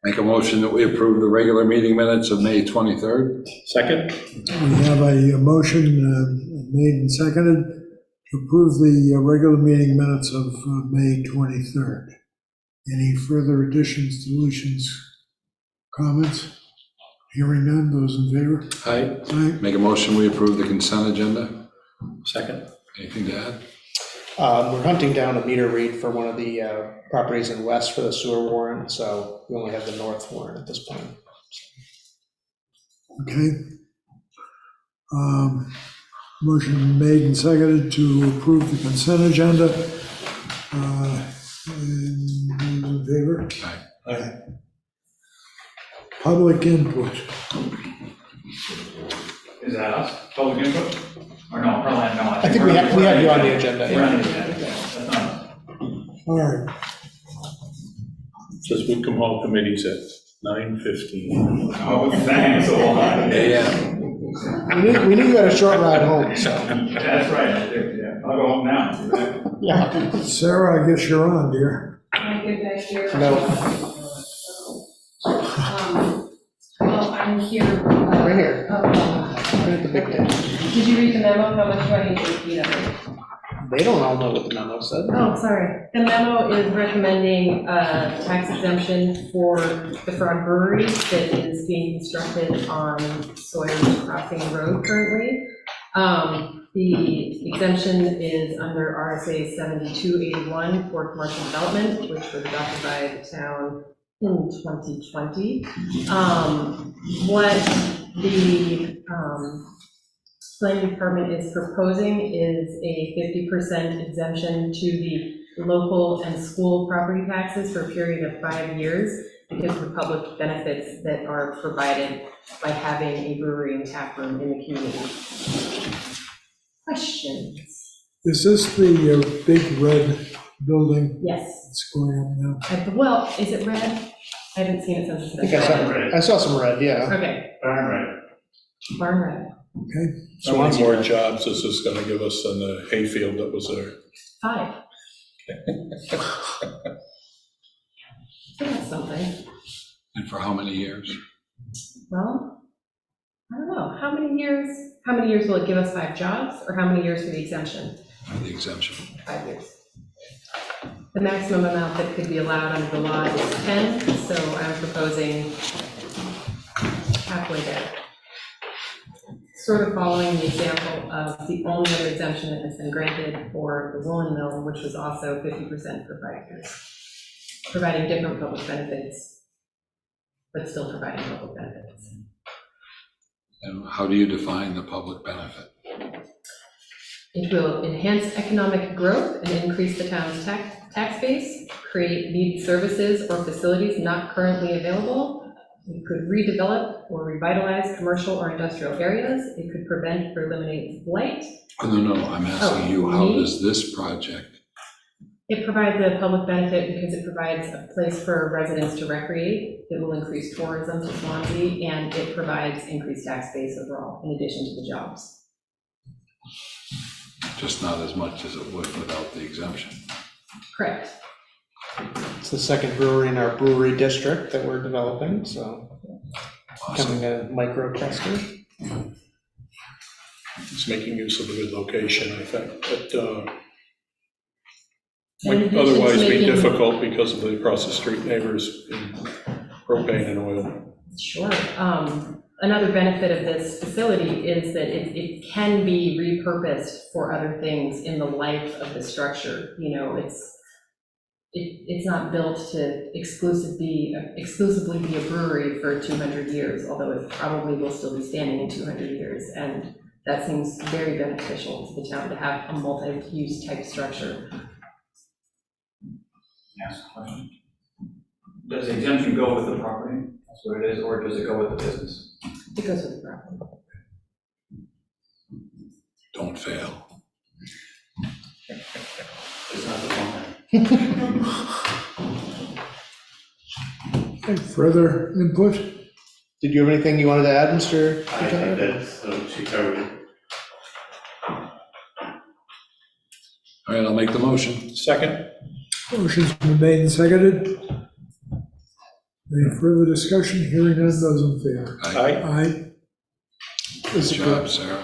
Make a motion that we approve the regular meeting minutes of May 23rd. Second? We have a motion made and seconded to approve the regular meeting minutes of May 23rd. Any further additions, deletions, comments? Hearing none, those in favor? Aye. Aye. Make a motion we approve the consent agenda. Second. Anything to add? We're hunting down a meter read for one of the properties in West for the sewer warrant, so we only have the north warrant at this point. Okay. Motion made and seconded to approve the consent agenda. And those in favor? Aye. Aye. Public input. Is that us? Public input? Or no, probably not. I think we have you on the agenda. We're on the Yeah. agenda, that's not us. All right. Says Whitcomb Hall committee's at 9:15. Oh, thanks a lot. Yeah. We knew you had a short ride home, so. That's right, yeah. I'll go home now. Yeah. Sarah, I guess you're on, dear. Can I get back here? No. Well, I'm here. Right here. Right at the big day. Did you read the memo? How much do I need to repeat of it? They don't all know what the memo said. Oh, sorry. The memo is recommending tax exemption for the Frog Brewery that is being constructed on Sawyers Crossing Road currently. The exemption is under RSA 7281 for commercial development, which was adopted by the town in 2020. What the planning department is proposing is a 50% exemption to the local and school property taxes for a period of 5 years because of the public benefits that are provided by having a brewery and tap room in the community. Questions? Is this the big red building Yes. that's going up now? Well, is it red? I haven't seen it since I think I saw some red, yeah. Okay, All right. barn red. Okay. How many more jobs is this gonna give us than the hayfield that was there? 5. So that's something. And for how many years? Well, I don't know. How many years will it give us 5 jobs, or how many years for the exemption? The exemption. 5 years. The maximum amount that could be allowed under the law is 10, so I'm proposing halfway there. Sort of following the example of the only other exemption that has been granted for the woolen mill, which was also 50% for 5 years, providing different public benefits, but still providing public benefits. And how do you define the public benefit? It will enhance economic growth and increase the town's tax base, create needed services or facilities not currently available. It could redevelop or revitalize commercial or industrial areas. It could prevent or eliminate blight. Oh, no, I'm asking you, how does this project? It provides a public benefit because it provides a place for residents to recreate. It will increase tourism to Swansea, and it provides increased tax base overall, in addition to the jobs. Just not as much as it would without the exemption. Correct. It's the second brewery in our brewery district that we're developing, so Awesome. becoming a micro cluster. It's making use of a good location, I think, but In might addition to otherwise be making- difficult because of the across the street neighbors in propane and oil. Sure. Another benefit of this facility is that it can be repurposed for other things in the life of the structure. You know, it's not built to exclusively be a brewery for 200 years, although it probably will still be standing in 200 years. And that seems very beneficial to the town to have a multi-use type structure. Ask a question. Does the exemption go with the property? That's what it is, or does it go with the business? It goes with the property. Don't fail. It's not the one. Okay, further input? Did you have anything you wanted to add, Mr.? I think that's, she covered it. All right, I'll make the motion. Second? Motion's been made and seconded. Any further discussion? Hearing none, those in favor? Aye. Aye. It's Good a job, good, Sarah.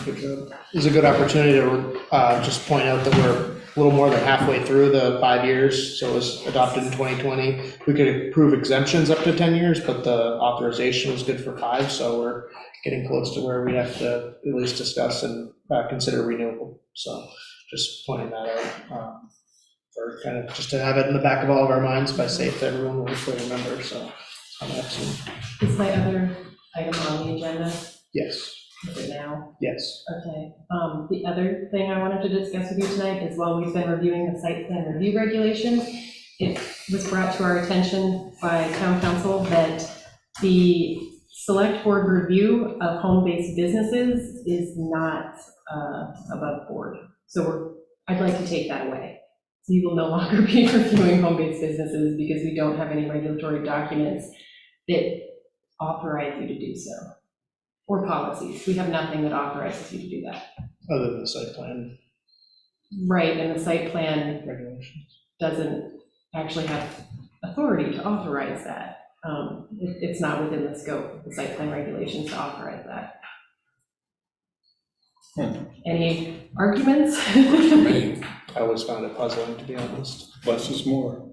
good job. It's a good opportunity to just point out that we're a little more than halfway through the 5 years, so it was adopted in 2020. We could approve exemptions up to 10 years, but the authorization was good for 5, so we're getting close to where we have to at least discuss and consider renewable. So just pointing that out, for kind of just to have it in the back of all of our minds by safe, everyone will hopefully remember, so. Excellent. Is my other item on the agenda? Yes, Is it now? yes. Okay. The other thing I wanted to discuss with you tonight is while we've been reviewing the site plan review regulations, it was brought to our attention by town council that the select board review of home-based businesses is not above board. So I'd like to take that away. So you will no longer be reviewing home-based businesses because we don't have any regulatory documents that authorize you to do so. Or policies. We have nothing that authorizes you to do that. Other than the site plan Right, and the site plan regulations. doesn't actually have authority to authorize that. It's not within the scope of the site plan regulations to authorize that. Any arguments? For me, I always found it puzzling, to be honest. Less is more.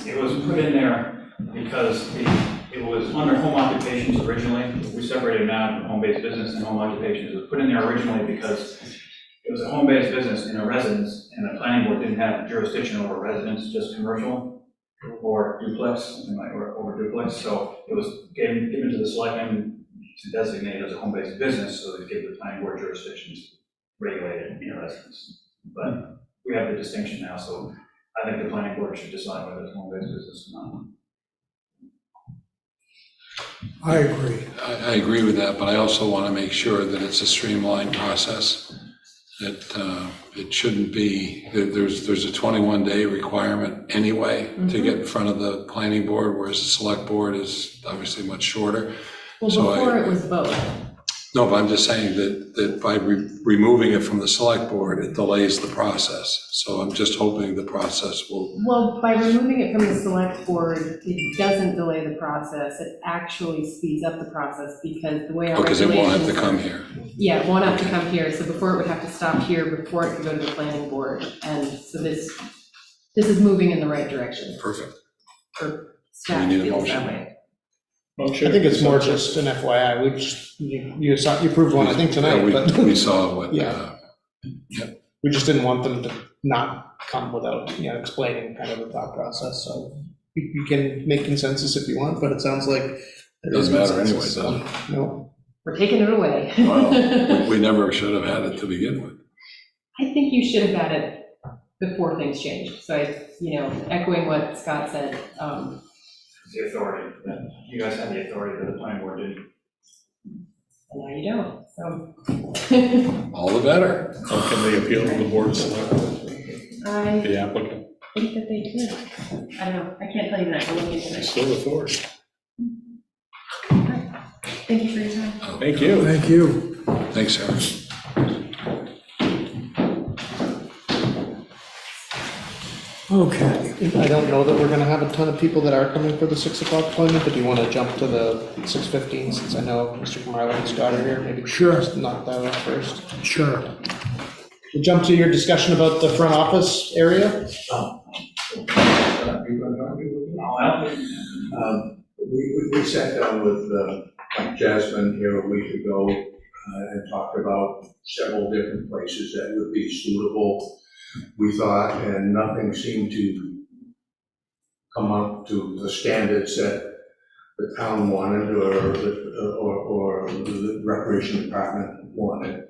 It was put in there because it was under home occupations originally. We separated it out from home-based business and home occupations. It was put in there originally because it was a home-based business in a residence, and the planning board didn't have jurisdiction over residence, just commercial or duplex, something like, or over duplex. So it was given to the selectmen to designate it as a home-based business, so they give the planning board jurisdictions to regulate it in a residence. But we have the distinction now, so I think the planning board should decide whether it's home-based business or not. I agree. I agree with that, but I also want to make sure that it's a streamlined process, that it shouldn't be, that there's a 21-day requirement anyway to get in front of the planning board, whereas the select board is obviously much shorter. Well, So before it was both. No, but I'm just saying that by removing it from the select board, it delays the process. So I'm just hoping the process will, Well, by removing it from the select board, it doesn't delay the process. It actually speeds up the process because the way our because it won't have to regulations come are- here. Yeah, it won't have to come here, so before it would have to stop here before it could go to the planning board. And so this is moving in the right direction Perfect. for staff We need a feels that motion. way. I think it's more just an FYI. We just, you approved one, I think, Yeah, tonight, but we saw what, Yeah. we just didn't want them to not come without, explaining kind of the thought process. So you can make consensus if you want, but it sounds like there is Doesn't matter consensus, anyway, so, no. We're taking it away. well, we never should have had it to begin with. I think you should have had it before things changed. So echoing what Scott said, The authority, that you guys had the authority that the planning board didn't. and now you don't, so. All the better. Or can they appeal to the board of selectmen, I the applicant? think that they could. I don't know, I can't tell you that, I'm looking into It's it. still authority. Thank you for your time. Thank you. Thank you. Thanks, Sarah. Okay. I don't know that we're gonna have a ton of people that are coming for the 6 o'clock appointment, but do you want to jump to the 6:15, since I know Mr. Camargo and Scott are here, maybe Sure. just knock that out first. Sure. We'll jump to your discussion about the front office area. We sat down with Jasmine here a week ago and talked about several different places that would be suitable, we thought, and nothing seemed to come up to the standards that the town wanted or the recreation department wanted.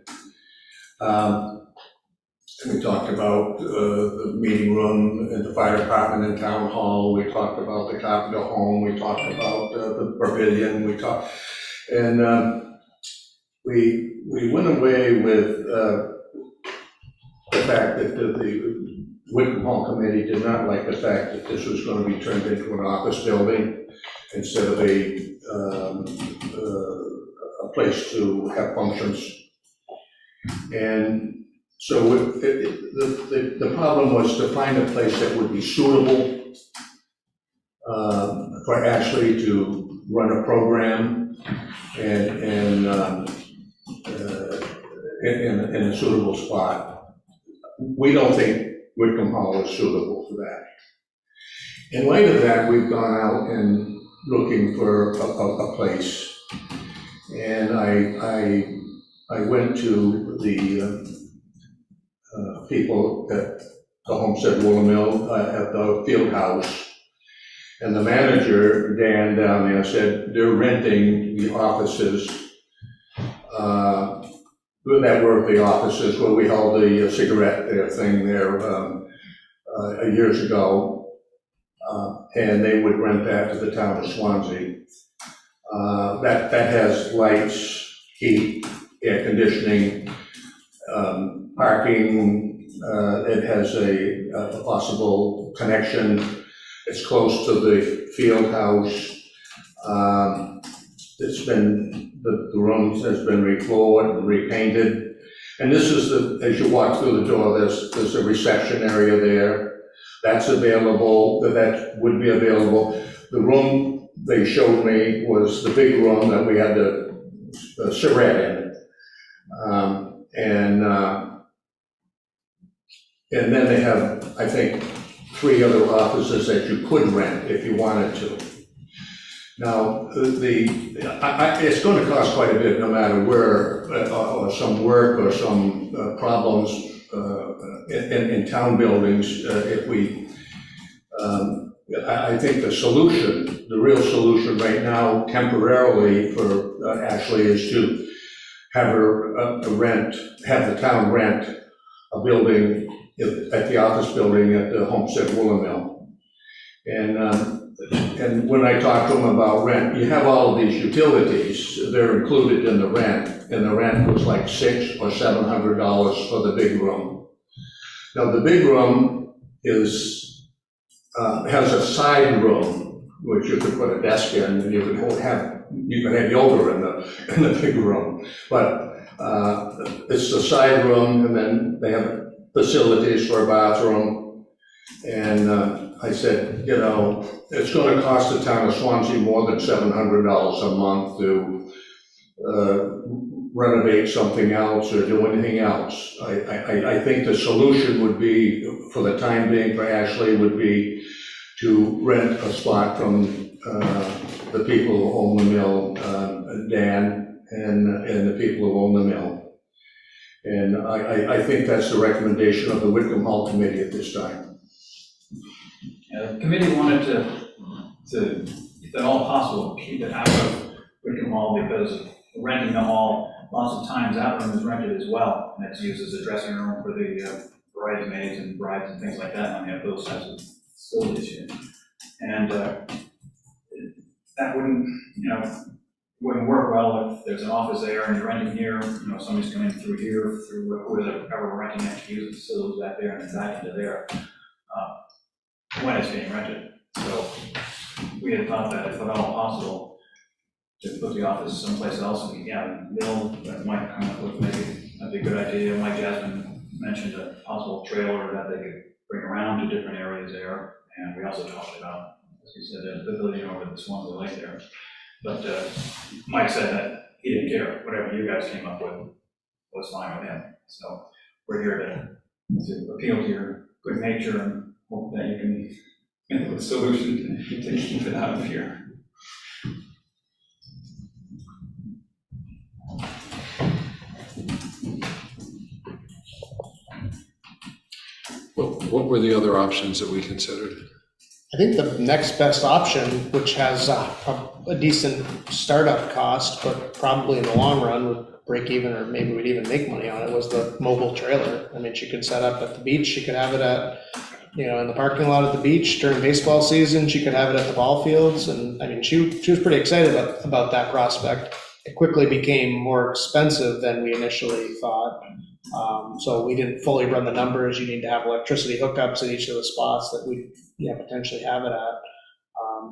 We talked about the meeting room and the fire department and town hall. We talked about the Carpenter home. We talked about the pavilion. We went away with the fact that the Whitcomb Hall Committee did not like the fact that this was going to be turned into an office building instead of a place to have functions. And so the problem was to find a place that would be suitable, for Ashley to run a program in a suitable spot. We don't think Whitcomb Hall is suitable for that. In light of that, we've gone out and looking for a place. And I went to the people at the Homestead Woolen Mill at the field house. And the manager, Dan, down there said they're renting the offices that were the offices where we held the cigarette thing there years ago. And they would rent that to the town of Swansea. That has lights, heat, air conditioning, parking. It has a possible connection. It's close to the field house. It's been, the rooms has been refloored, repainted. And this is as you walk through the door, there's a reception area there. That's available, that would be available. The room they showed me was the big room that we had the charrette in. And then they have, I think, 3 other offices that you could rent if you wanted to. Now, it's going to cost quite a bit no matter where, or some work or some problems in town buildings. If we, I think the real solution right now, temporarily for Ashley, is to have her have the town rent a building at the office building at the Homestead Woolen Mill. And when I talked to them about rent, you have all of these utilities, they're included in the rent, and the rent was like $600 or $700 for the big room. Now, the big room has a side room, which you could put a desk in, and you could have yoga in the big room. But it's the side room, and then they have facilities for a bathroom. And I said, you know, it's going to cost the town of Swansea more than $700 a month to renovate something else or do anything else. I think the solution would be, for the time being for Ashley, would be to rent a spot from the people who own the mill, Dan, and the people who own the mill. And I think that's the recommendation of the Whitcomb Hall Committee at this time. Yeah, the committee wanted to, if at all possible, keep it out of Whitcomb Hall because renting the hall, lots of times that room is rented as well. And it's used as a dressing room for the bridesmaids and brides and things like that, and we have those types of facilities here. And that wouldn't work well if there's an office there and you're renting here, somebody's coming through here, through whoever renting it to use the facilities back there and then back into there. When it's being rented. So we had thought that if at all possible, to put the office someplace else, and Bill that might come up with maybe that'd be a good idea. Mike Jasmine mentioned a possible trailer that they could bring around to different areas there, and we also talked about, as you said, the pavilion over the Swansea Lake there. But Mike said that he didn't care. Whatever you guys came up with was fine with him. So we're here to appeal to your good nature and hope that you can come up with a solution to keep it out of here. What were the other options that we considered? I think the next best option, which has a decent startup cost, but probably in the long run would break even, or maybe we'd even make money on it, was the mobile trailer. I mean, she could set up at the beach, she could have it at, in the parking lot at the beach during baseball season, she could have it at the ball fields, and I mean, she was pretty excited about that prospect. It quickly became more expensive than we initially thought. So we didn't fully run the numbers. You need to have electricity hookups at each of the spots that we potentially have it at.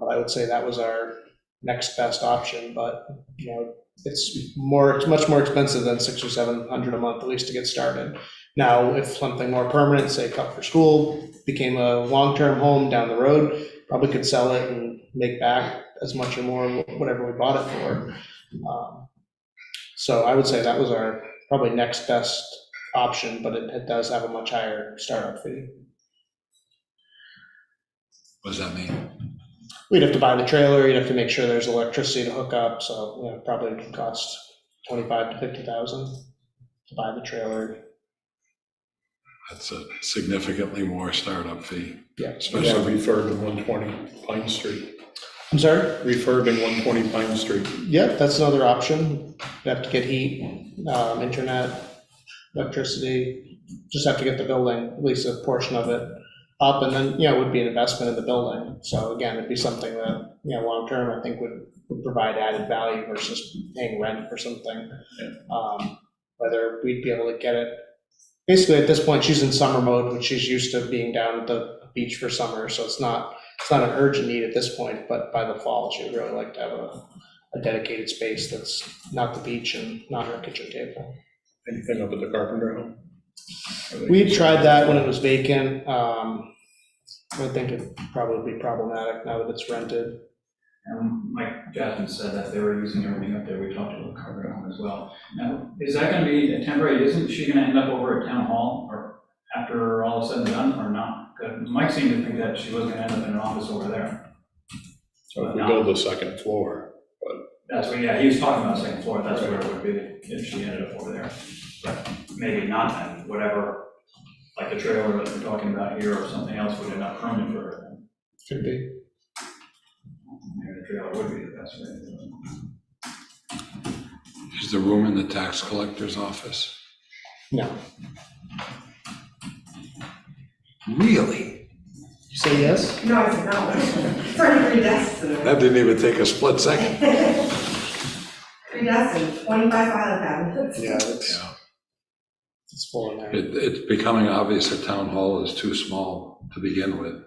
But I would say that was our next best option. But it's much more expensive than $600 or $700 a month, at least to get started. Now, if something more permanent, say Cup for School, became a long-term home down the road, probably could sell it and make back as much or more, whatever we bought it for. So I would say that was our probably next best option, but it does have a much higher startup fee. What does that mean? We'd have to buy the trailer, you'd have to make sure there's electricity to hook up, so, you know, probably could cost 25 to 50,000 to buy the trailer. That's a significantly more startup fee, Yeah. especially. Yeah, refurb in 120 Pine Street. I'm sorry? Refurb in 120 Pine Street. Yep, that's another option. You have to get heat, internet, electricity, just have to get the building, at least a portion of it up, and then, you know, it would be an investment in the building. So again, it'd be something that, you know, long-term, I think would provide added value versus paying rent for something. Whether we'd be able to get it, basically at this point, she's in summer mode, which she's used to being down at the beach for summer, so it's not an urgent need at this point, but by the fall, she would really like to have a dedicated space that's not the beach and not her kitchen table. Anything up at the Carpenter home? We tried that when it was vacant. I think it'd probably be problematic now that it's rented. Like Jasmine said, that they were using everything up there, we talked to the Carver home as well. Now, is that gonna be a temporary, isn't she gonna end up over at Town Hall, or after all is said and done, or not? 'Cause Mike seemed to think that she wasn't gonna end up in an office over there. So if we build the second floor, That's what, yeah, he was talking about second floor, that's where it would be if she ended up over there. But maybe not then, whatever, like the trailer that we're talking about here or something else would end up permanent for her then. Could be. Maybe the trailer would be the best way to do it. Is the room in the tax collector's office? No. Really? You say yes? No, I said no. It's already 3 desks in there. That didn't even take a split second. 3 desks and 25 file cabinets. Yeah, Yeah. it's full in there. It's becoming obvious that town hall is too small to begin with.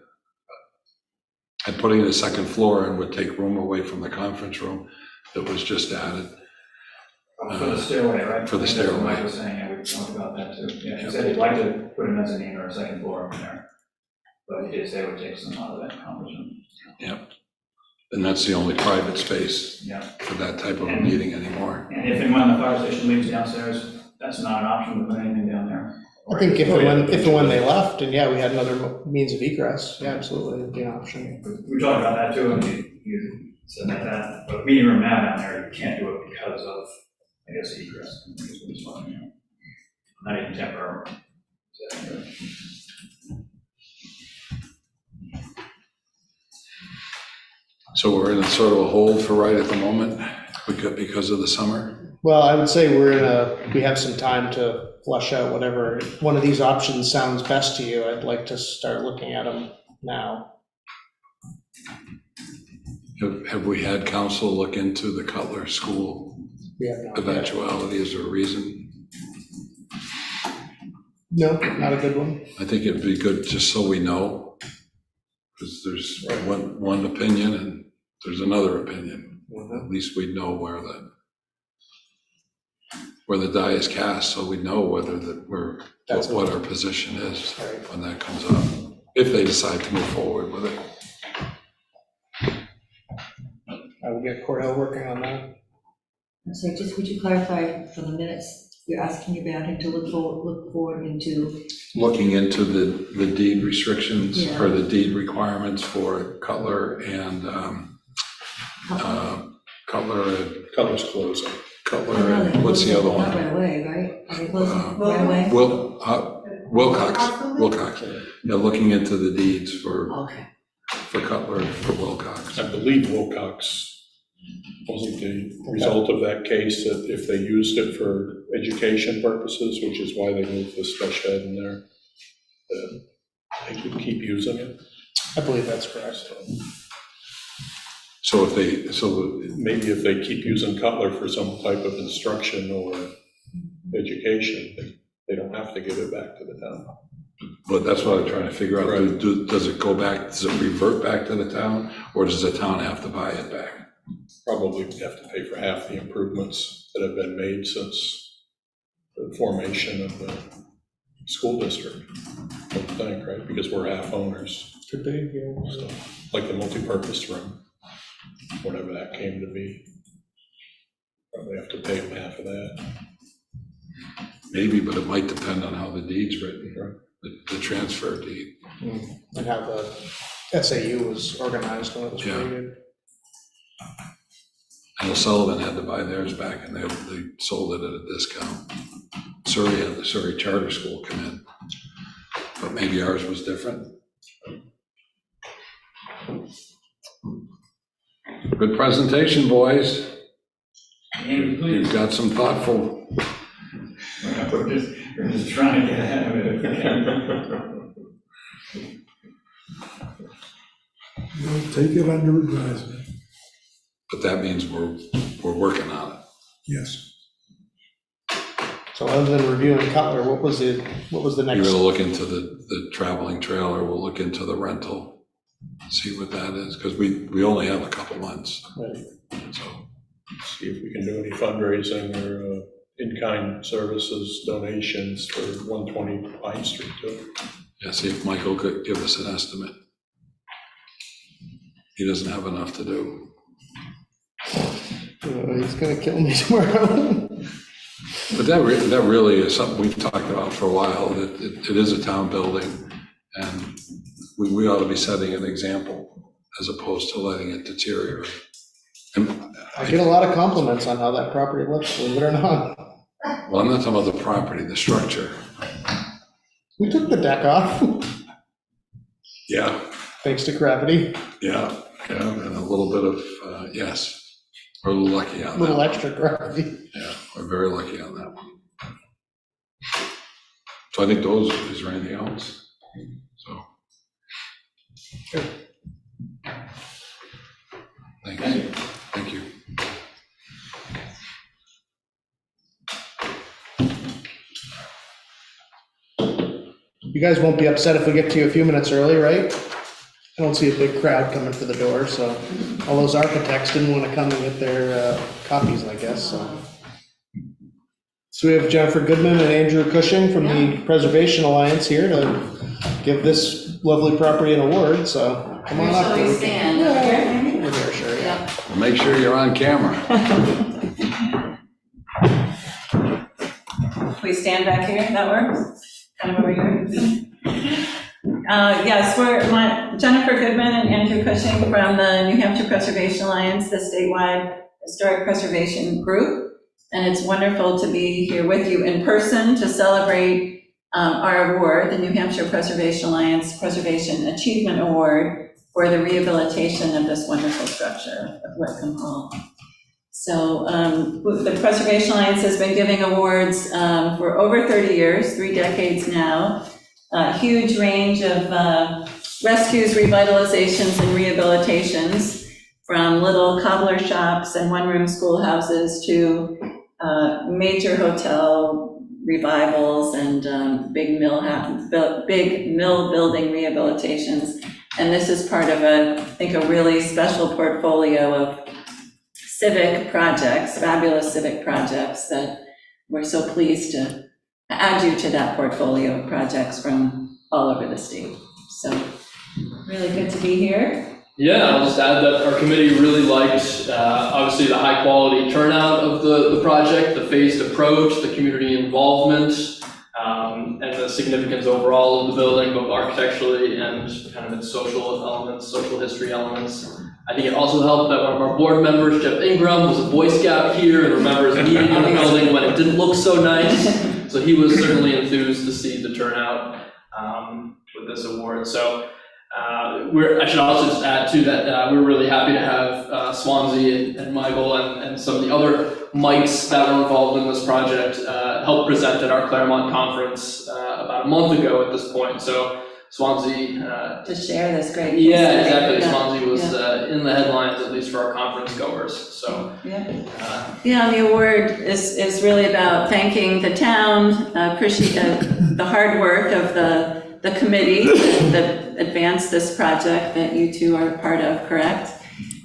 And putting in a second floor in would take room away from the conference room that was just added. For the stairway, right? For the stairway. Mike was saying, yeah, we talked about that too. Yeah, he said he'd like to put a mezzanine or a second floor up there. But he did say it would take some out of that conference room. And that's the only private space Yeah. for that type of a meeting anymore. And if and when the fire station leaves downstairs, that's not an option to put anything down there. I think if and when they left, and yeah, we had another means of egress, yeah, absolutely, it'd be an option. We talked about that too, and you said that, but meeting room now down there, you can't do it because of, I guess, egress. Is what he's talking about. Not even temporary. So we're in a sort of a hold for right at the moment because of the summer. Well, I would say we have some time to flush out whatever, one of these options sounds best to you. I'd like to start looking at them now. Have we had council look into the Cutler School We have not yet. eventuality? Is there a reason? No, not a good one. I think it'd be good just so we know, because there's one opinion and there's another opinion. At least we'd know where the die is cast, so we know whether what our position is when that comes up, if they decide to move forward with it. I will get Cordell working on that. So just would you clarify for the minutes, you're asking about him to look forward into, Looking into the deed restrictions Yeah. or the deed requirements for Cutler and Cutler's closing. Cutler and what's the other Not one? right away, right? Are they closing right away? Wilcox. Yeah, looking into the deeds for Okay. Cutler and for Wilcox. I believe Wilcox wasn't the result of that case, that if they used it for education purposes, which is why they moved the special ed in there, that they could keep using it. I believe that's correct. So Maybe if they keep using Cutler for some type of instruction or education, they don't have to give it back to the town. but that's what I'm trying to figure out. Right. Does it go back, does it revert back to the town, or does the town have to buy it back? Probably have to pay for half the improvements that have been made since the formation of the school district, I would think, right? Because we're half owners, Could be, yeah. so, like the multipurpose room. whatever that came to be. Probably have to pay them half of that. Maybe, but it might depend on how the deed's written, Right. the transfer deed. And how the SAU was organized when it was Yeah. created. I know Sullivan had to buy theirs back, and they sold it at a discount. Surrey had the Surrey Charter School come in, but maybe ours was different. Good presentation, boys. Andy, please. You've got some thoughtful. We're just trying to get ahead of it if we can. We'll take it under advisement. But that means we're working on it. Yes. So other than reviewing Cutler, what was the You're next? gonna look into the traveling trailer, we'll look into the rental, see what that is, because we only have a couple months, Right. so. See if we can do any fundraising or in-kind services, donations for 120 Pine Street too. Yeah, see if Michael could give us an estimate. He doesn't have enough to do. He's gonna kill me tomorrow. But that really is something we've talked about for a while, that it is a town building, and we ought to be setting an example as opposed to letting it deteriorate. And I get a lot of compliments on how that property looks, believe it or not. well, I'm not talking about the property, the structure. We took the deck off, Yeah, thanks to gravity, yeah, and a little bit of, yes, we're lucky on a little that. extra gravity. Yeah, we're very lucky on that one. So I think those, is there anything else? So. Thanks. Thank you. You guys won't be upset if we get to you a few minutes early, right? I don't see a big crowd coming for the door, so all those architects didn't want to come and get their copies, I guess, so. So we have Jennifer Goodman and Andrew Cushing from the Preservation Alliance here to give this lovely property an award, so come on up. Shall we stand? Over here, sure, yeah. Well, make sure you're on camera. We stand back here, that works? Kind of over here. Yes, we're Jennifer Goodman and Andrew Cushing from the New Hampshire Preservation Alliance, the statewide historic preservation group. And it's wonderful to be here with you in person to celebrate our award, the New Hampshire Preservation Alliance Preservation Achievement Award for the rehabilitation of this wonderful structure of Whitcomb Hall. So the Preservation Alliance has been giving awards for over 30 years, 3 decades now. A huge range of rescues, revitalizations, and rehabilitations, from little cobbler shops and one-room schoolhouses to major hotel revivals and big mill building rehabilitations. And this is part of I think a really special portfolio of civic projects, fabulous civic projects, that we're so pleased to add you to that portfolio of projects from all over the state. So really good to be here. Yeah, I'll just add that our committee really liked, obviously, the high quality turnout of the project, the phased approach, the community involvement, and the significance overall of the building, both architecturally and kind of its social elements, social history elements. I think it also helped that one of our board members, Jeff Ingram, was a Boy Scout here and remembers being in the building when it didn't look so nice. So he was certainly enthused to see the turnout with this award. So I should also just add too that we're really happy to have Swansea and Michael and some of the other mics that were involved in this project help present at our Claremont conference about a month ago at this point. So Swansea. To share this great. Yeah, exactly. Yeah. Swansea was in the headlines, at least for our conference goers. So. Yeah, the award is really about thanking the town, appreciate the hard work of the committee that advanced this project that you two are part of, correct?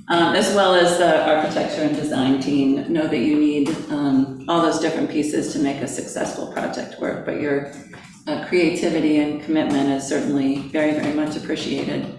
As well as the architecture and design team. Know that you need all those different pieces to make a successful project work, but your creativity and commitment is certainly very, very much appreciated.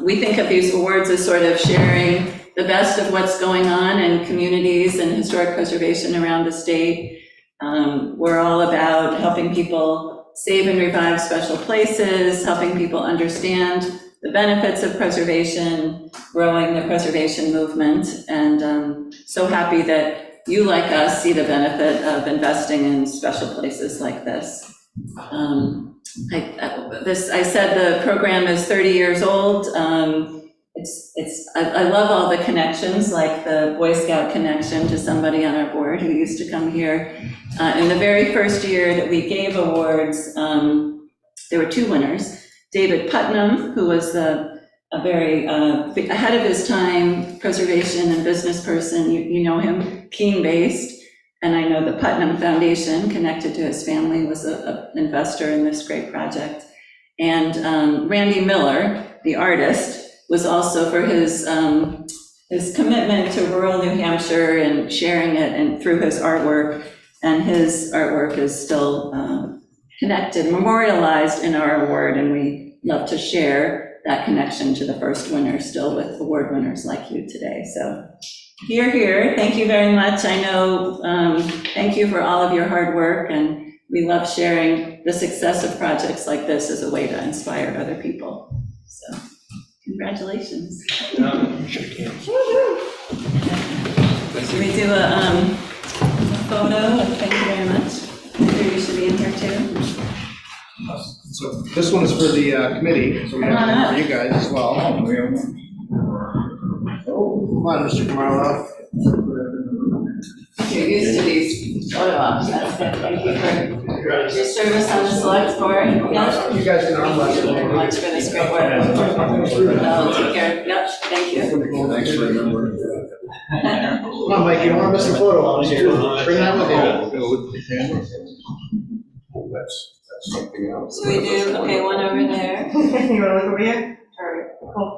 We think of these awards as sort of sharing the best of what's going on in communities and historic preservation around the state. We're all about helping people save and revive special places, helping people understand the benefits of preservation, growing the preservation movement, and so happy that you, like us, see the benefit of investing in special places like this. I said the program is 30 years old. I love all the connections, like the Boy Scout connection to somebody on our board who used to come here. In the very first year that we gave awards, there were 2 winners. David Putnam, who was a very ahead of his time preservation and business person. You know him, Keene-based. And I know the Putnam Foundation, connected to his family, was an investor in this great project. And Randy Miller, the artist, was also for his commitment to rural New Hampshire and sharing it and through his artwork. And his artwork is still connected, memorialized in our award, and we love to share that connection to the first winner still with award winners like you today. So here, thank you very much. I know, thank you for all of your hard work, and we love sharing the success of projects like this as a way to inspire other people. So congratulations. Should we do a photo? Thank you very much. You should be in here too. So this one is for the committee, so we have for you guys as well. Come on, Mr. Marlowe. You're used to these photo ops. That's good. Thank you for your service on the select board. Yeah. You guys can armrest. Thank you very much for this great work. I'll take care. Yep, thank you. Thanks for remembering. Come on, Mike, you don't want to miss the photo ops here. Bring that with you. That's something else. So we do, okay, one over there. You want to look over here? All right, cool.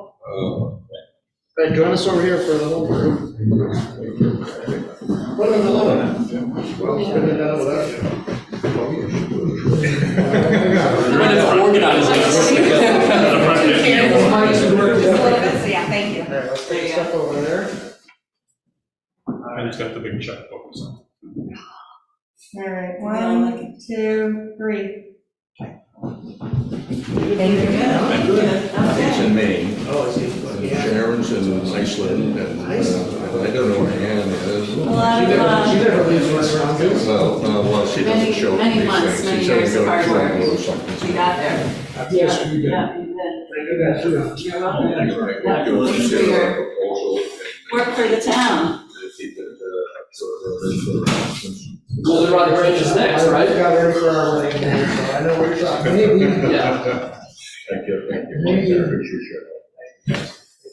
Hey, join us over here for the whole group. Put it in the low. Well, spin it down without you. Yeah, thank you. All right, let's take stuff over there. And it's got the big checkbook. So. All right, 1, 2, 3. It's in Maine. Oh, I see. Sharon's in Iceland, and I don't know where Ann is. A lot of, She never leaves us around. Well, she doesn't show many these months, things. many She said years go of to hard Toronto work. or something. we got there. Yes, you did. Yeah, you did. Thank you, guys. You're welcome. Right, Yeah, we'll do a thanks for your proposal and work for the town. keep it, Well, the Rocky Ranch is next, I right? got ready for our wedding here, so I know where you're talking. Yeah. Thank you. Maybe. I appreciate it.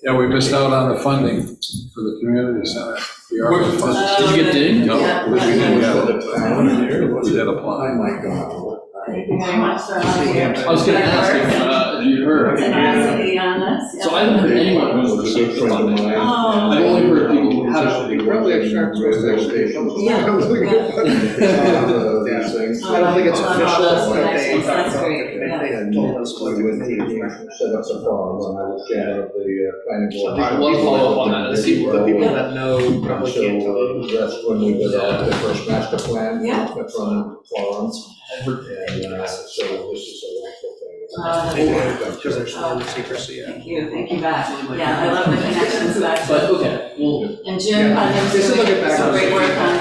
Yeah, we missed out on the funding for the community center. The ARPA funds. Did you get dinged? No, Yeah. we didn't get it. Oh, We did apply. my God. Thank you very much for all of your. I was gonna ask if you heard. Tenacity on this. Yeah. So I haven't heard anyone who was the funding. Oh. I've only heard people who haven't. Probably have sharp stations. Yeah. These things. I don't think it's official, but they That's great, yeah. And told us we went to set up some forums, and I was chair of the planning board. I will follow up on that and see the people that know probably can't tell you. That's when we did the first master plan. Yeah. From forums. And so this is a wonderful thing. Because there's no secrecy. Yeah. Thank you back. Yeah, I love the connections back. But, okay, well, And Jim Putnam's Just doing look at back. some great work on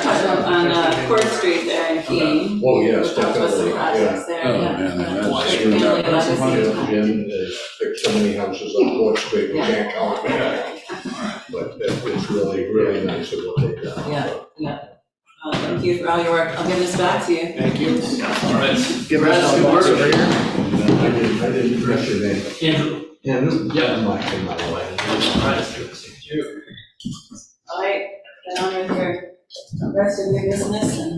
Court Street there in Keene. Oh, yes, We've helped with some definitely, projects there, Oh, yeah. man, Yeah. that's Great screwed family up. legacy. Jim has fixed so many houses on Court Street, we can't count them. But it's really, really nice of what they've done. Yeah. Thank you for all your work. I'll give this back to you. Thank you. all right. Give us a box over here. I didn't address your name. Andrew. Andrew? Yeah. I'm not in my way. All right, get on with your rest of your business and.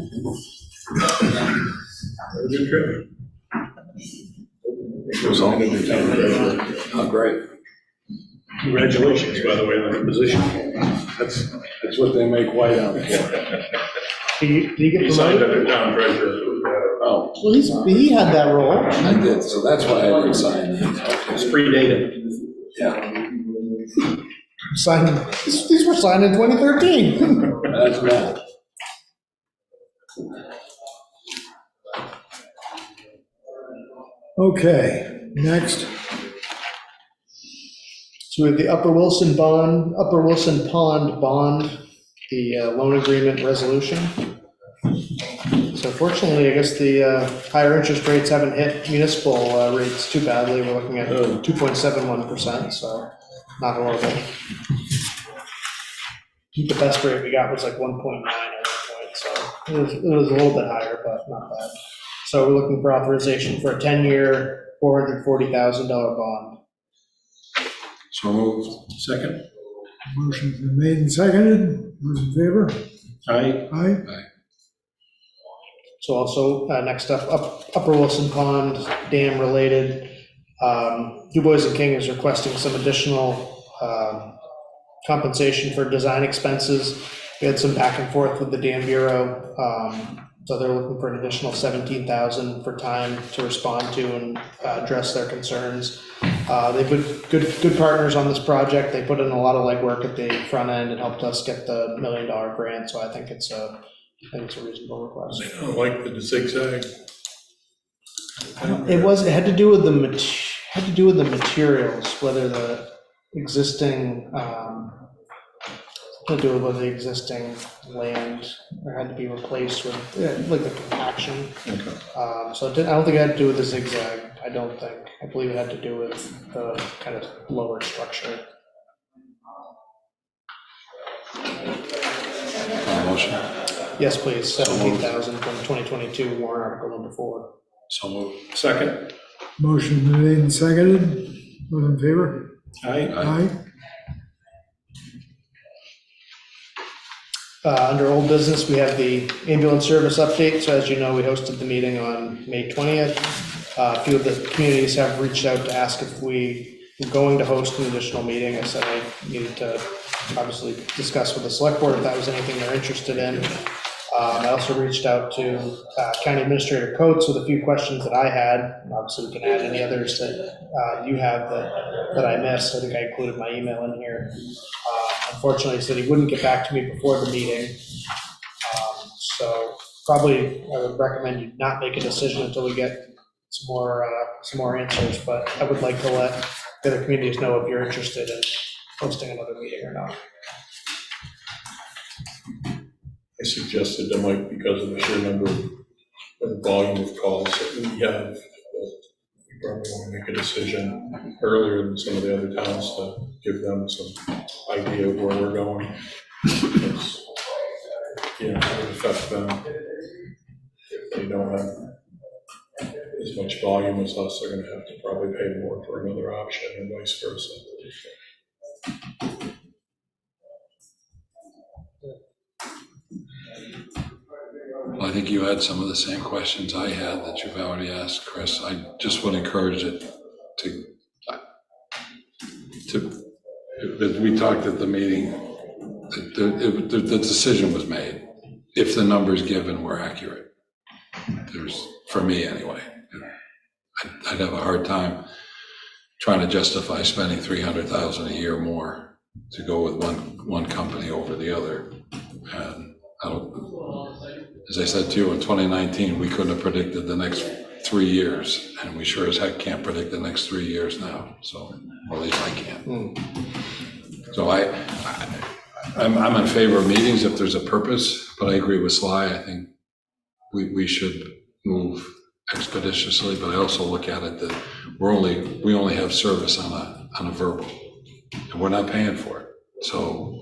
Have a good trip. It was all, oh, great. Congratulations, by the way, on the position. That's what they make white out for. Can you get He signed promoted? up as town treasurer. Oh, Well, he had that role. I did, so that's why I didn't sign it. It's predated. Yeah. These were signed in 2013. That's bad. Okay, next. So we have the Upper Wilson Pond bond, the loan agreement resolution. So fortunately, I guess the higher interest rates haven't hit municipal rates too badly. We're looking at 2.71%, so not horrible. I think the best rate we got was like 1.9 at one point, so it was a little bit higher, but not bad. So we're looking for authorization for a 10-year, $440,000 bond. So moved. Second? Motion's been made and seconded. Those in favor? Aye. Aye. So also, next up, Upper Wilson Pond, dam related. Du Bois and King is requesting some additional compensation for design expenses. We had some back and forth with the Dam Bureau. So they're looking for an additional $17,000 for time to respond to and address their concerns. They've been good partners on this project. They put in a lot of legwork at the front end and helped us get the $1 million grant. So I think it's a reasonable request. I don't like the zigzag. It had to do with the materials, whether the existing, to do with whether the existing land had to be replaced with, like the compaction. Okay. So I don't think it had to do with the zigzag. I don't think. I believe it had to do with the kind of lower structure. Motion. Yes, please. 17,000 from 2022 warrant article number 4. So moved. Second? Motion's been made and seconded. Those in favor? Aye. Under old business, we have the ambulance service update. So as you know, we hosted the meeting on May 20th. A few of the communities have reached out to ask if we were going to host an additional meeting. I said I needed to obviously discuss with the select board if that was anything they're interested in. I also reached out to County Administrator Coates with a few questions that I had. Obviously, we can add any others that you have that I missed. I think I included my email in here. Unfortunately, he said he wouldn't get back to me before the meeting. So probably I would recommend you not make a decision until we get some more answers. But I would like to let the other communities know if you're interested in hosting another meeting or not. I suggested that might, because of the sheer number and volume of calls that we have, we probably want to make a decision earlier than some of the other towns to give them some idea of where we're going. Because, it would affect them. If they don't have as much volume as us, they're going to have to probably pay more for another option and vice versa. I think you had some of the same questions I had that you've already asked, Chris. I just would encourage it that we talked at the meeting, the decision was made. If the numbers given were accurate, for me anyway, I'd have a hard time trying to justify spending $300,000 a year more to go with one company over the other. And as I said to you, in 2019, we couldn't have predicted the next 3 years, and we sure as heck can't predict the next 3 years now. So, or at least I can't. So I'm in favor of meetings if there's a purpose, but I agree with Sly. I think we should move expeditiously, but I also look at it that we only have service on a verbal, and we're not paying for it. So,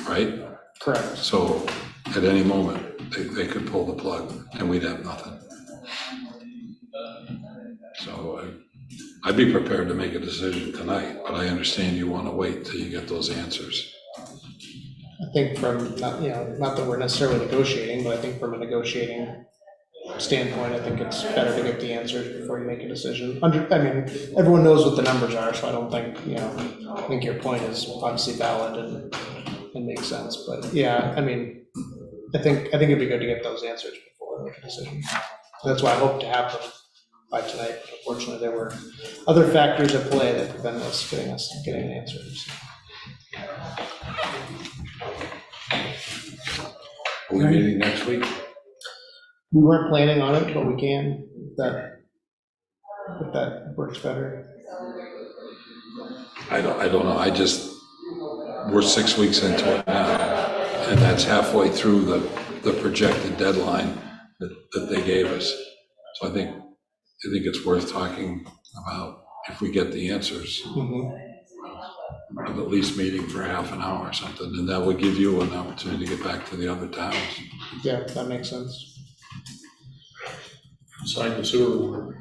right? Correct. So at any moment, they could pull the plug and we'd have nothing. So I'd be prepared to make a decision tonight, but I understand you want to wait till you get those answers. I think from, not that we're necessarily negotiating, but I think from a negotiating standpoint, I think it's better to get the answers before you make a decision. Everyone knows what the numbers are, so I don't think, I think your point is obviously valid and makes sense. But yeah, I think it'd be good to get those answers before we make a decision. That's why I hope to have them by tonight. But unfortunately, there were other factors at play that prevented us getting answers. Are we meeting next week? We weren't planning on it, but we can, if that works better. I don't know, we're 6 weeks into it now, and that's halfway through the projected deadline that they gave us. So I think it's worth talking about if we get the answers, of at least meeting for half an hour or something, and that would give you an opportunity to get back to the other towns. Yeah, that makes sense. Sign the sewer warrant.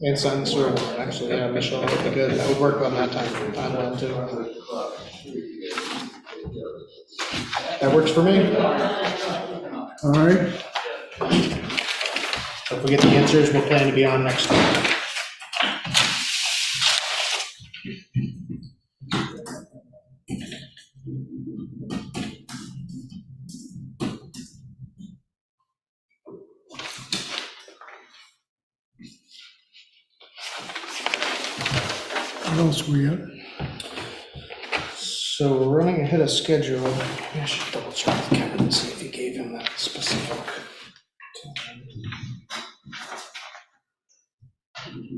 And sign the sewer warrant, actually, yeah, Michelle, that would be good. That would work on that timeline too. That works for me. All right, So if we get the answers, we'll plan to be on next week. what else we got? So we're running ahead of schedule. Maybe I should double check with Kevin and see if he gave him that specific. Thank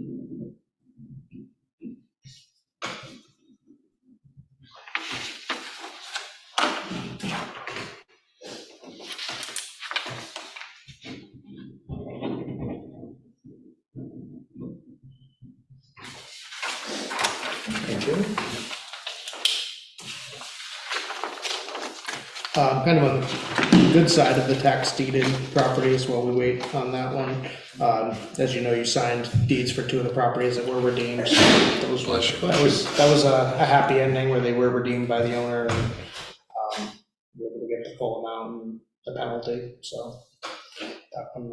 you. Kind of on the good side of the tax deeded properties while we wait on that one. As you know, you signed deeds for 2 of the properties that were redeemed. That was a happy ending where they were redeemed by the owner, and we were able to get the full amount and the penalty, so that one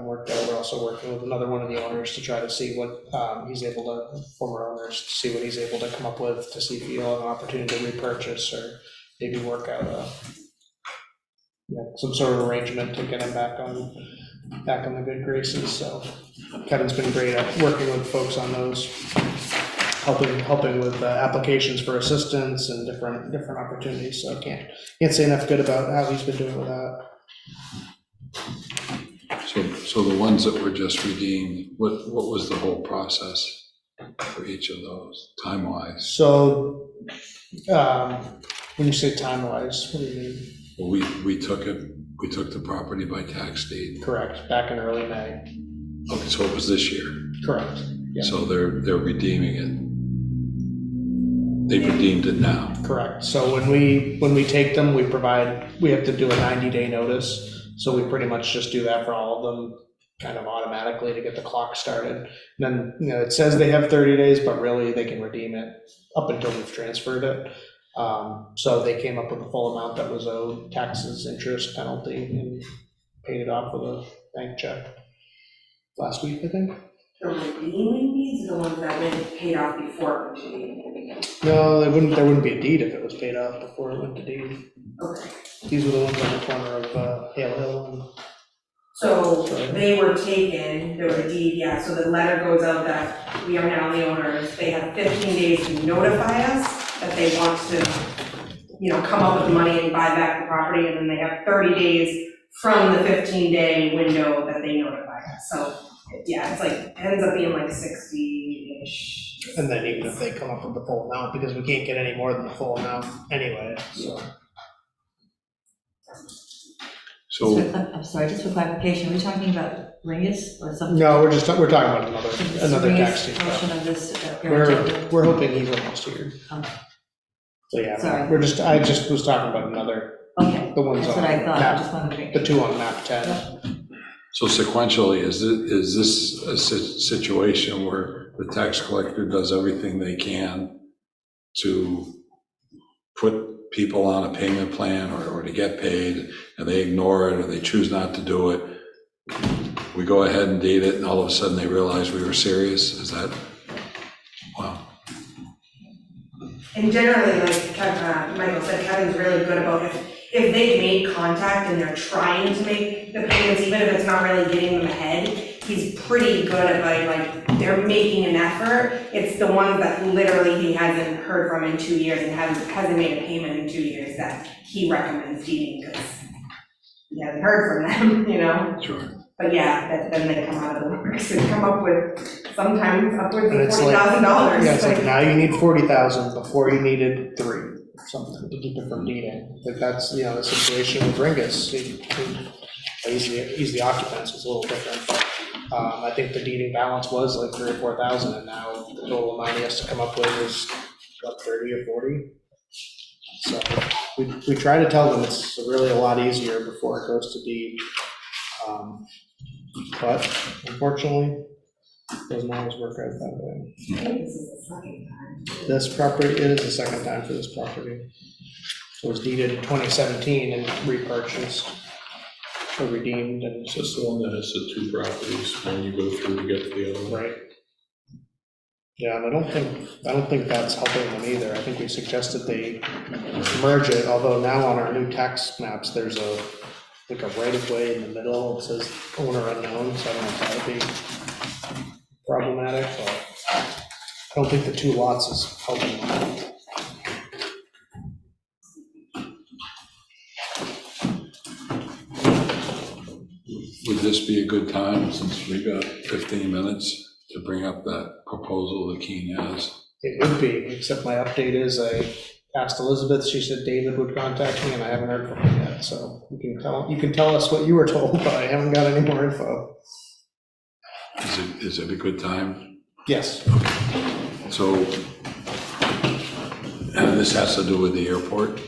worked out. We're also working with another one of the owners to try to see what former owners, to see what he's able to come up with, to see if he'll have an opportunity to repurchase or maybe work out some sort of arrangement to get him back on the good graces. So Kevin's been great at working with folks on those, helping with applications for assistance and different opportunities. So can't say enough good about how he's been doing with that. So the ones that were just redeemed, what was the whole process for each of those, time-wise? So when you say time-wise, what do you mean? Well, we took the property by tax deed. Correct, back in early May. Okay, so it was this year. Correct. Yeah. So they're redeeming it. They've redeemed it now. Correct. So when we take them, we have to do a 90-day notice. So we pretty much just do that for all of them, kind of automatically to get the clock started. And then, it says they have 30 days, but really they can redeem it up until we've transferred it. So they came up with the full amount that was owed, taxes, interest, penalty, and paid it off with a bank check last week, I think. The redeeming deeds are the ones that went paid off before it went to deed. No, there wouldn't be a deed if it was paid off before it went to deed. Okay. These were the ones on the corner of Hale Hill and. So they were taken, there was a deed, yeah, so the letter goes out that we are now the owners. They have 15 days to notify us that they want to, come up with money and buy back the property, and then they have 30 days from the 15-day window that they notify us. So, yeah, it's like, it ends up being like 60-ish. And then even if they come up with the full amount, because we can't get any more than the full amount anyway, so. So I'm sorry, just for clarification, are we talking about Ringus or something? No, we're talking about another Ringus tax deed. portion of this, We're hoping he's almost here. So yeah, Sorry. I just was talking about another, okay, the ones that's on what I thought, I map, just wanted to make. the 2 on map 10. So sequentially, is this a situation where the tax collector does everything they can to put people on a payment plan or to get paid, and they ignore it or they choose not to do it? We go ahead and deed it, and all of a sudden they realize we were serious? Is that, wow. And generally, like Michael said, Kevin's really good about if they've made contact and they're trying to make the payments, even if it's not really getting them ahead, he's pretty good at like they're making an effort. It's the ones that literally he hasn't heard from in 2 years and hasn't made a payment in 2 years that he recommends deeding, because he hasn't heard from them, you know? Sure. But yeah, then they come out of the works and come up with sometimes upwards And of it's like- $40,000. Yeah, it's like now you need 40,000 before you needed 3, or something, to keep it from deeding. But that's, you know, the situation with Ringus. He's the occupants, it's a little different. I think the deeding balance was like 3,000 or 4,000, and now the total amount he has to come up with is, what, 30 or 40? So we try to tell them it's really a lot easier before it goes to deed. But unfortunately, it doesn't always work out that way. This is the second time. This property, it is the second time for this property. It was deeded in 2017 and repurchased or redeemed, and It's just the one that has the 2 properties when you go through to get to the other one. right. Yeah, and I don't think that's helping them either. I think we suggested they merge it, although now on our new tax maps, there's like a right of way in the middle. It says owner unknown, so I don't know if that would be problematic, but I don't think the 2 lots is helping them. Would this be a good time, since we've got 15 minutes, to bring up that proposal that Keene has? It would be, except my update is I asked Elizabeth, she said David would contact me, and I haven't heard from him yet, so you can tell us what you were told, but I haven't got any more info. Is it a good time? Yes. So, this has to do with the airport,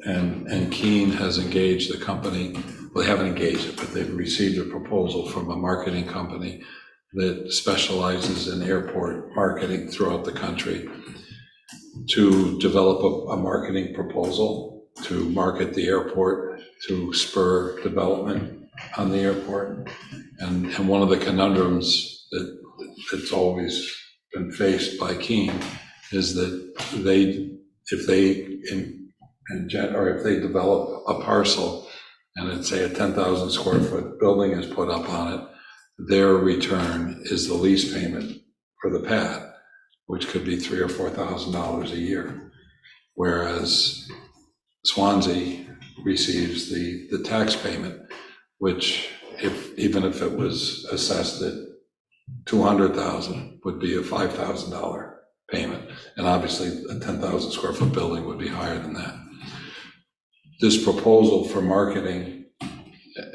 and Keene has engaged the company, well, they haven't engaged it, but they've received a proposal from a marketing company that specializes in airport marketing throughout the country to develop a marketing proposal to market the airport, to spur development on the airport. And one of the conundrums that's always been faced by Keene is that if they develop a parcel and it's, say, a 10,000 square foot building is put up on it, their return is the lease payment for the pad, which could be $3,000 or $4,000 a year. Whereas Swansea receives the tax payment, which even if it was assessed at $200,000 would be a $5,000 payment. And obviously a 10,000 square foot building would be higher than that. This proposal for marketing,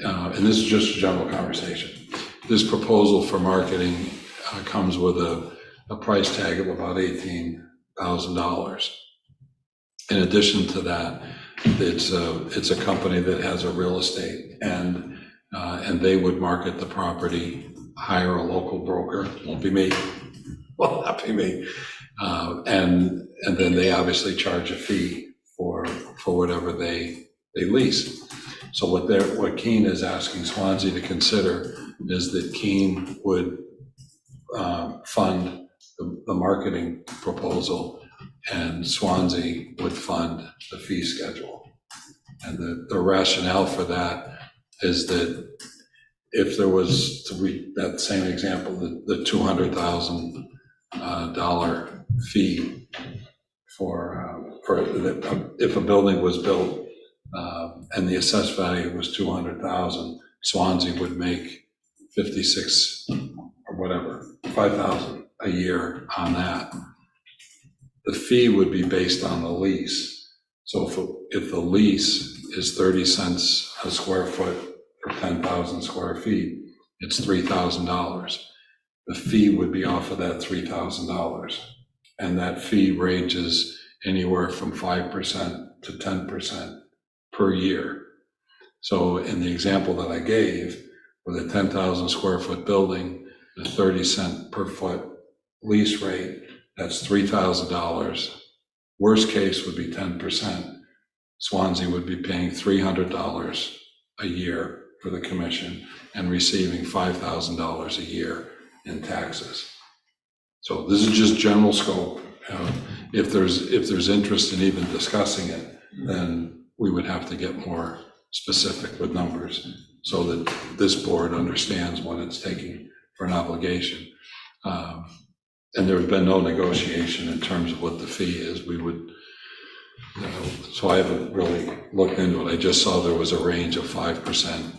and this is just a general conversation, this proposal for marketing comes with a price tag of about $18,000. In addition to that, it's a company that has a real estate, and they would market the property, hire a local broker, won't be me, well, not be me, and then they obviously charge a fee for whatever they lease. So what Keene is asking Swansea to consider is that Keene would fund the marketing proposal, and Swansea would fund the fee schedule. And the rationale for that is that if there was, to read that same example, the $200,000 fee for if a building was built and the assessed value was $200,000, Swansea would make 56 or whatever, 5,000 a year on that. The fee would be based on the lease. So if the lease is 30 cents a square foot for 10,000 square feet, it's $3,000. The fee would be off of that $3,000. And that fee ranges anywhere from 5% to 10% per year. So in the example that I gave, with a 10,000 square foot building, the 30 cent per foot lease rate, that's $3,000. Worst case would be 10%. Swansea would be paying $300 a year for the commission and receiving $5,000 a year in taxes. So this is just general scope. If there's interest in even discussing it, then we would have to get more specific with numbers so that this board understands what it's taking for an obligation. And there's been no negotiation in terms of what the fee is. We would, so I haven't really looked into it. I just saw there was a range of 5%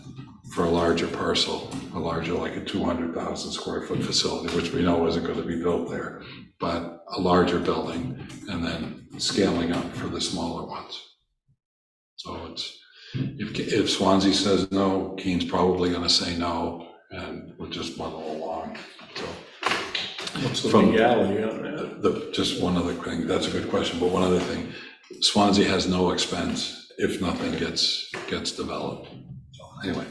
for a larger parcel, a larger, like a 200,000 square foot facility, which we know isn't going to be built there, but a larger building, and then scaling up for the smaller ones. So it's, if Swansea says no, Keene's probably going to say no, and we'll just muddle along. So What's the from legality on that? just one other thing, that's a good question, but one other thing, Swansea has no expense if nothing gets developed. So anyway.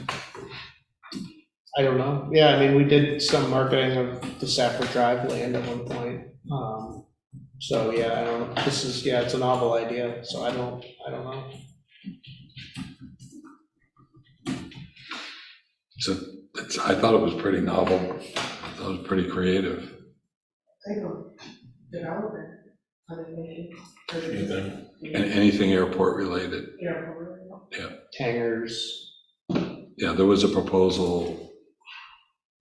I don't know. Yeah, I mean, we did some marketing of the Safford Drive land at one point. So yeah, I don't know. This is, yeah, it's a novel idea, so I don't know. So I thought it was pretty novel. I thought it was pretty creative. I don't develop it, Anything? Anything airport related. Hangars. Yeah, there was a proposal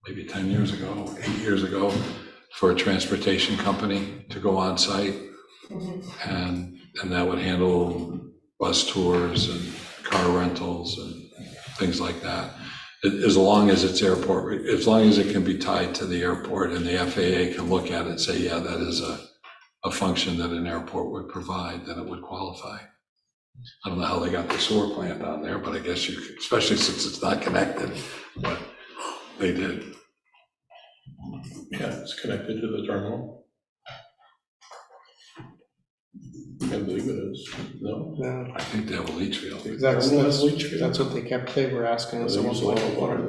maybe 10 years ago, 8 years ago, for a transportation company to go on site. And that would handle bus tours and car rentals and things like that. As long as it's airport, as long as it can be tied to the airport and the FAA can look at it and say, yeah, that is a function that an airport would provide, then it would qualify. I don't know how they got the sewer plant on there, but I guess you could, especially since it's not connected, but they did. Yeah, it's connected to the terminal. I believe it is. No? No, I think they have a leach field. that's Leach field? what they were asking us. They use a lot of water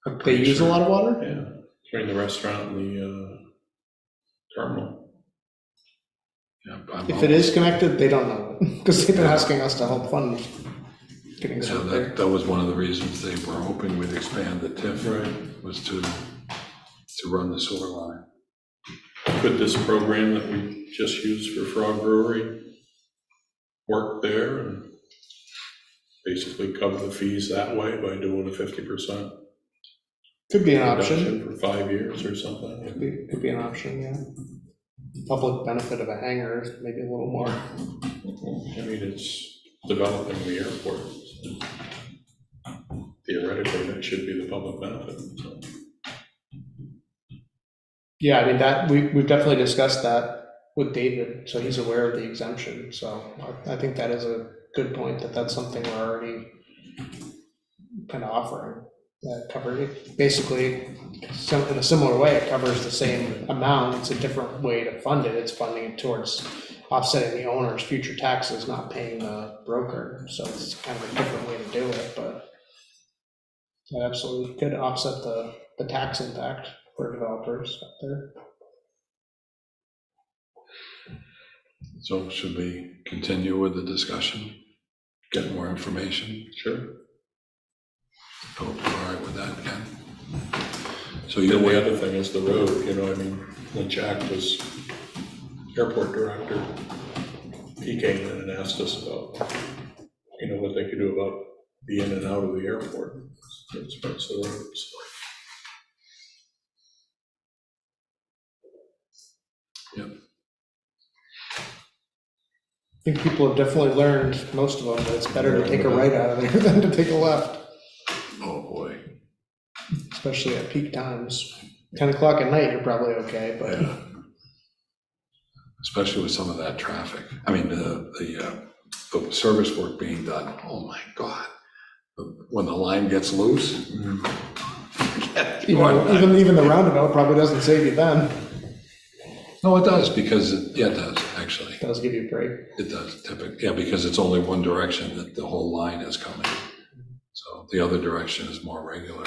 there. They use a lot of water? Yeah, between the restaurant and the terminal. Yeah, If it is connected, they don't know it, because they've been asking us to help fund getting So stuff there. that was one of the reasons they were hoping we'd expand the TIF, Right. was to run the sewer line. Could this program that we just used for Frog Brewery work there and basically cover the fees that way by doing a 50% Could be an option. reduction for 5 years or something? Could be an option, yeah. Public benefit of a hangar, is maybe a little more. I mean, it's developing the airport. Theoretically, that should be the public benefit. So. Yeah, I mean, that, we've definitely discussed that with David, so he's aware of the exemption, so I think that is a good point, that's something we're already kind of offering. That covers it, basically, in a similar way, it covers the same amount, it's a different way to fund it, it's funding it towards offsetting the owner's future taxes, not paying the broker, so it's kind of a different way to do it, but it absolutely could offset the tax impact for developers up there. So should we continue with the discussion? Get more information? Sure. All right with that, Ken? So The you only wait. other thing is the road, you know, I mean, when Jack was airport director, he came in and asked us about, you know, what they could do about the in and out of the airport as far as the roads. Yep. I think people have definitely learned, most of them, that it's better to take a right out of there than to take a left, Oh, boy. especially at peak times. 10 o'clock at night, you're probably okay, but Yeah. Especially with some of that traffic. I mean, the service work being done, oh my God. When the line gets loose. even the roundabout probably doesn't save you then. No, it does, because, yeah, it does, actually. It does give you a break. It does, typically, yeah, because it's only one direction that the whole line is coming. So the other direction is more regular.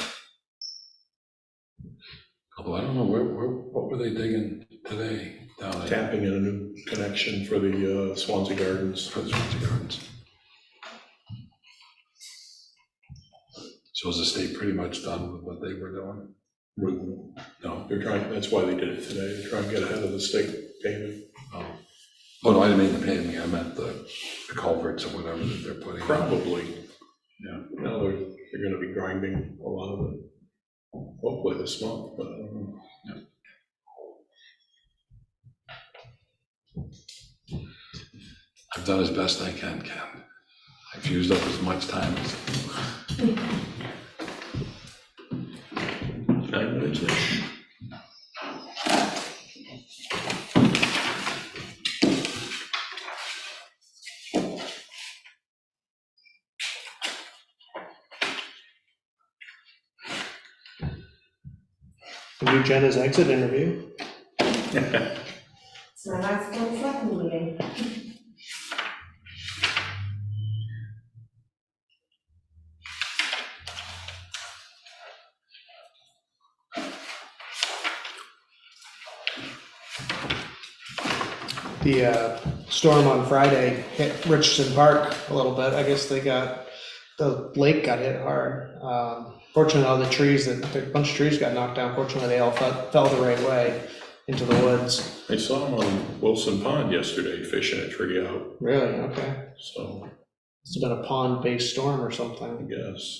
Although I don't know, what were they digging today down at? Tapping in a new connection for the Swansea Gardens. For the Swansea Gardens. So is the state pretty much done with what they were doing? No. They're trying, that's why they did it today, they're trying to get ahead of the state paving. Oh, no, I didn't mean the paving, I meant the culverts or whatever that they're putting in. Probably. Yeah. No, they're gonna be grinding a lot of it. hopefully this month, but I don't know. I've done as best I can, Ken. I've used up as much time as. 9 minutes-ish. Do Jenna's exit interview. It's my last one selectmen meeting. The storm on Friday hit Richardson Park a little bit. I guess the lake got hit hard. Fortunately, all the trees, a bunch of trees got knocked down. Fortunately, they all fell the right way into the woods. I saw him on Wilson Pond yesterday fishing a tree out, Really? Okay. so It's been a pond-based storm or something. I guess.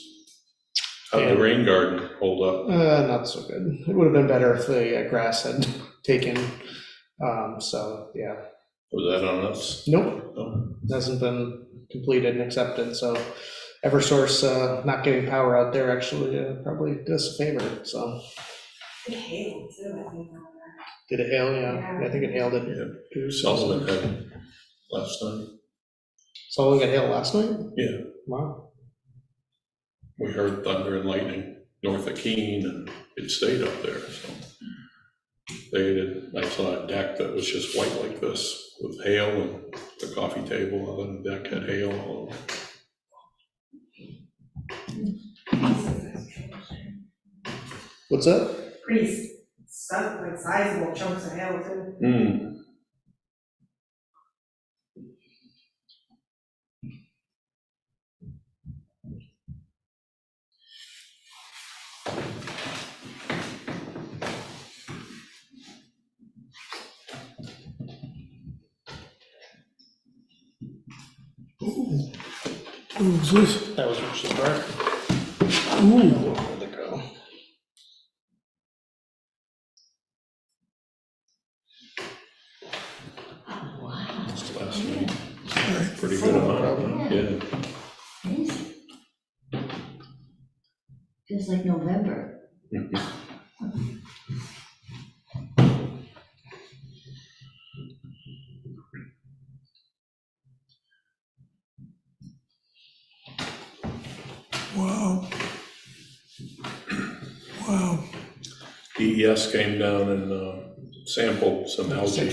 How'd the rain garden hold up? Not so good. It would have been better if the grass had taken. So, yeah. Was that on us? Nope. No. Hasn't been completed and accepted, so Eversource not getting power out there actually probably does a favor, so. It hailed too, I think. Did it hail? Yeah, I think it hailed it. Yeah, Sullivan had it last night. Sullivan got hailed last night? Yeah, Wow. we heard thunder and lightning north of Keene, and it stayed up there, so. I saw a deck that was just white like this with hail, and the coffee table on the deck had hail all over. What's that? Pretty like sizable chunks of hail too. Hmm. Who's this? That was Richardson Park. Ooh, Where'd they go? Just last night. Pretty good amount, yeah. Crazy. Feels like November. wow. Wow. DES came down and sampled some algae.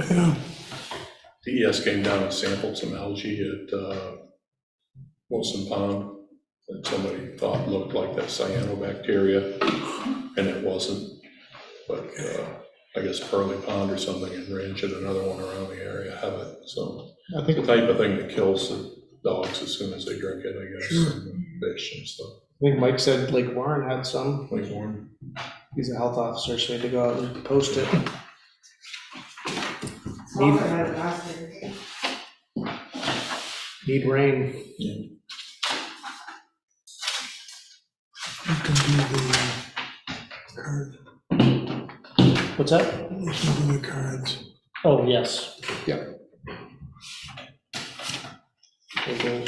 Yeah. DES came down and sampled some algae at Wilson Pond that somebody thought looked like that cyanobacteria, and it wasn't. But I guess Pearly Pond or something in Ranch and another one around the area have it. So I the think type of thing that kills the dogs as soon as they drink it, I guess, Sure. and fish and stuff. Mike said Lake Warren had some. Like one. He's a health officer, so he had to go out and post it. Talked about it last year. Need rain. You can do the card. What's that? Listen to the cards. Oh, yes. Yep. Okay.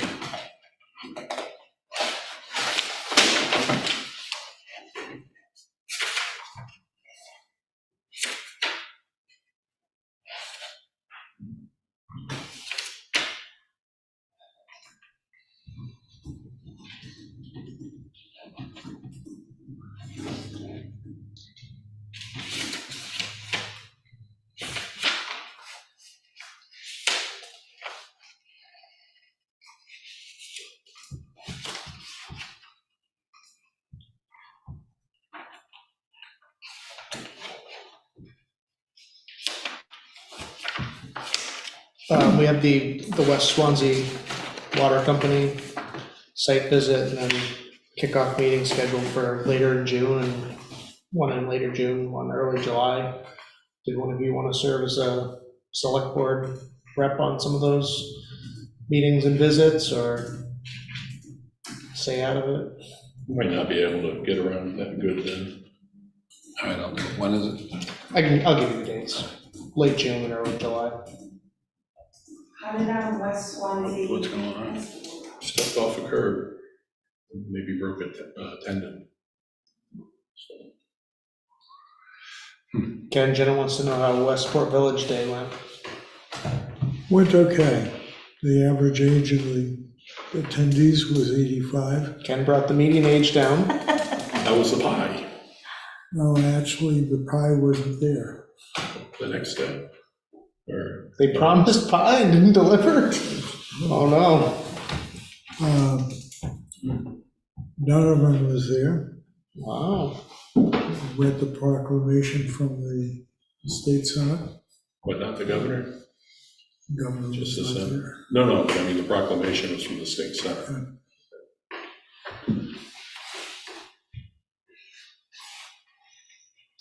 We have the West Swansea Water Company site visit and then kickoff meeting scheduled for later in June, and one in later June, one early July. Did one of you want to serve as a select board rep on some of those meetings and visits, or stay out of it? Might not be able to get around that good then. I don't know, when is it? I'll give you the dates, late June or early July. How did that West Swansea? What's going on? Stepped off a curb, maybe broke a tendon. Ken, Jenna wants to know how Westport Village Day went. Went okay. The average age of the attendees was 85. Ken brought the median age down. That was the pie No, actually, the pie wasn't there. the next day. Or They promised pie and didn't deliver. Oh, no. None of them was there. Wow. Read the proclamation from the state senate. what, not the governor? Governor Just the was not senate? there. No, I mean, the proclamation was from the state senate.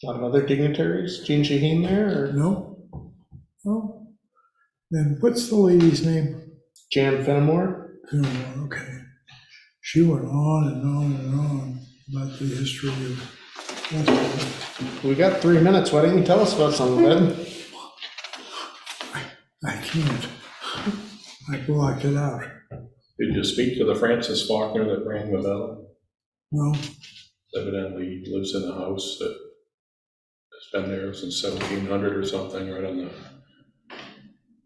A lot of other dignitaries. Jean Shaheen there, or No? No? Then what's the lady's name? Jan Fenimore? Oh, okay. She went on and on and on about the history of Westport. We got 3 minutes. Why don't you tell us about some of it? I can't. I blocked it out. Did you speak to the Francis Faulkner that rang the bell? No, Evidently he lives in a house that has been there since 1700 or something,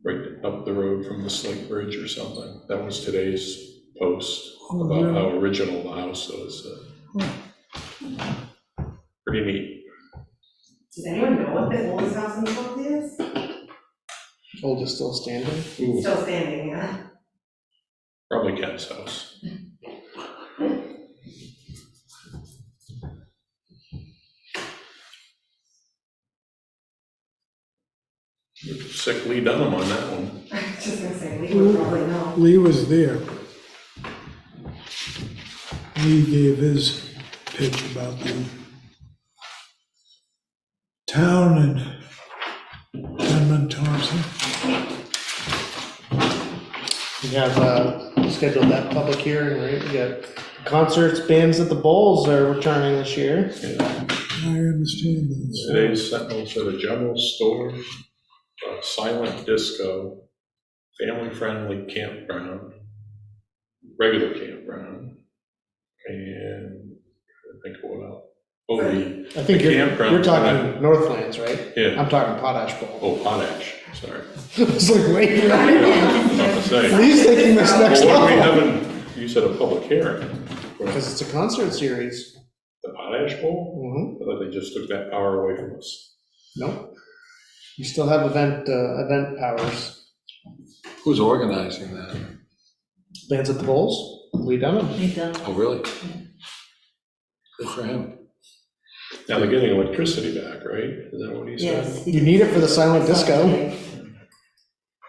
right up the road from the Slate Bridge or something. That was today's post about how original the house was. Pretty neat. Does anyone know what the oldest house in the world is? Oldest still standing. Ooh, Still standing, yeah. probably Ken's house. Sick Lee Dunham on that one. I was just gonna say, we would probably know. Lee was there. Lee gave his pitch about the town and Denman Thompson. We have scheduled that public hearing, right? We got concerts, bands at the Bowls are returning this year. I understand that. Today's Sentinels at a general store, silent disco, family-friendly campground, regular campground, and I think what else? Oh, I think you're campground. talking Northlands, right? Yeah. I'm talking Potash Bowl. Oh, Potash, sorry. It's like, wait, Yeah, I was about to say. Lee's taking this next Well, what are we level. having, you said a public hearing, Because it's a concert series. the Potash Bowl? I thought they just took that power away from us. Nope. You still have event powers. Who's organizing that? Bands at the Bowls, Lee Dunham. We've done. Oh, really? Good for him. Now they're getting electricity back, right? Is that what he said? Yes. You need it for the silent disco.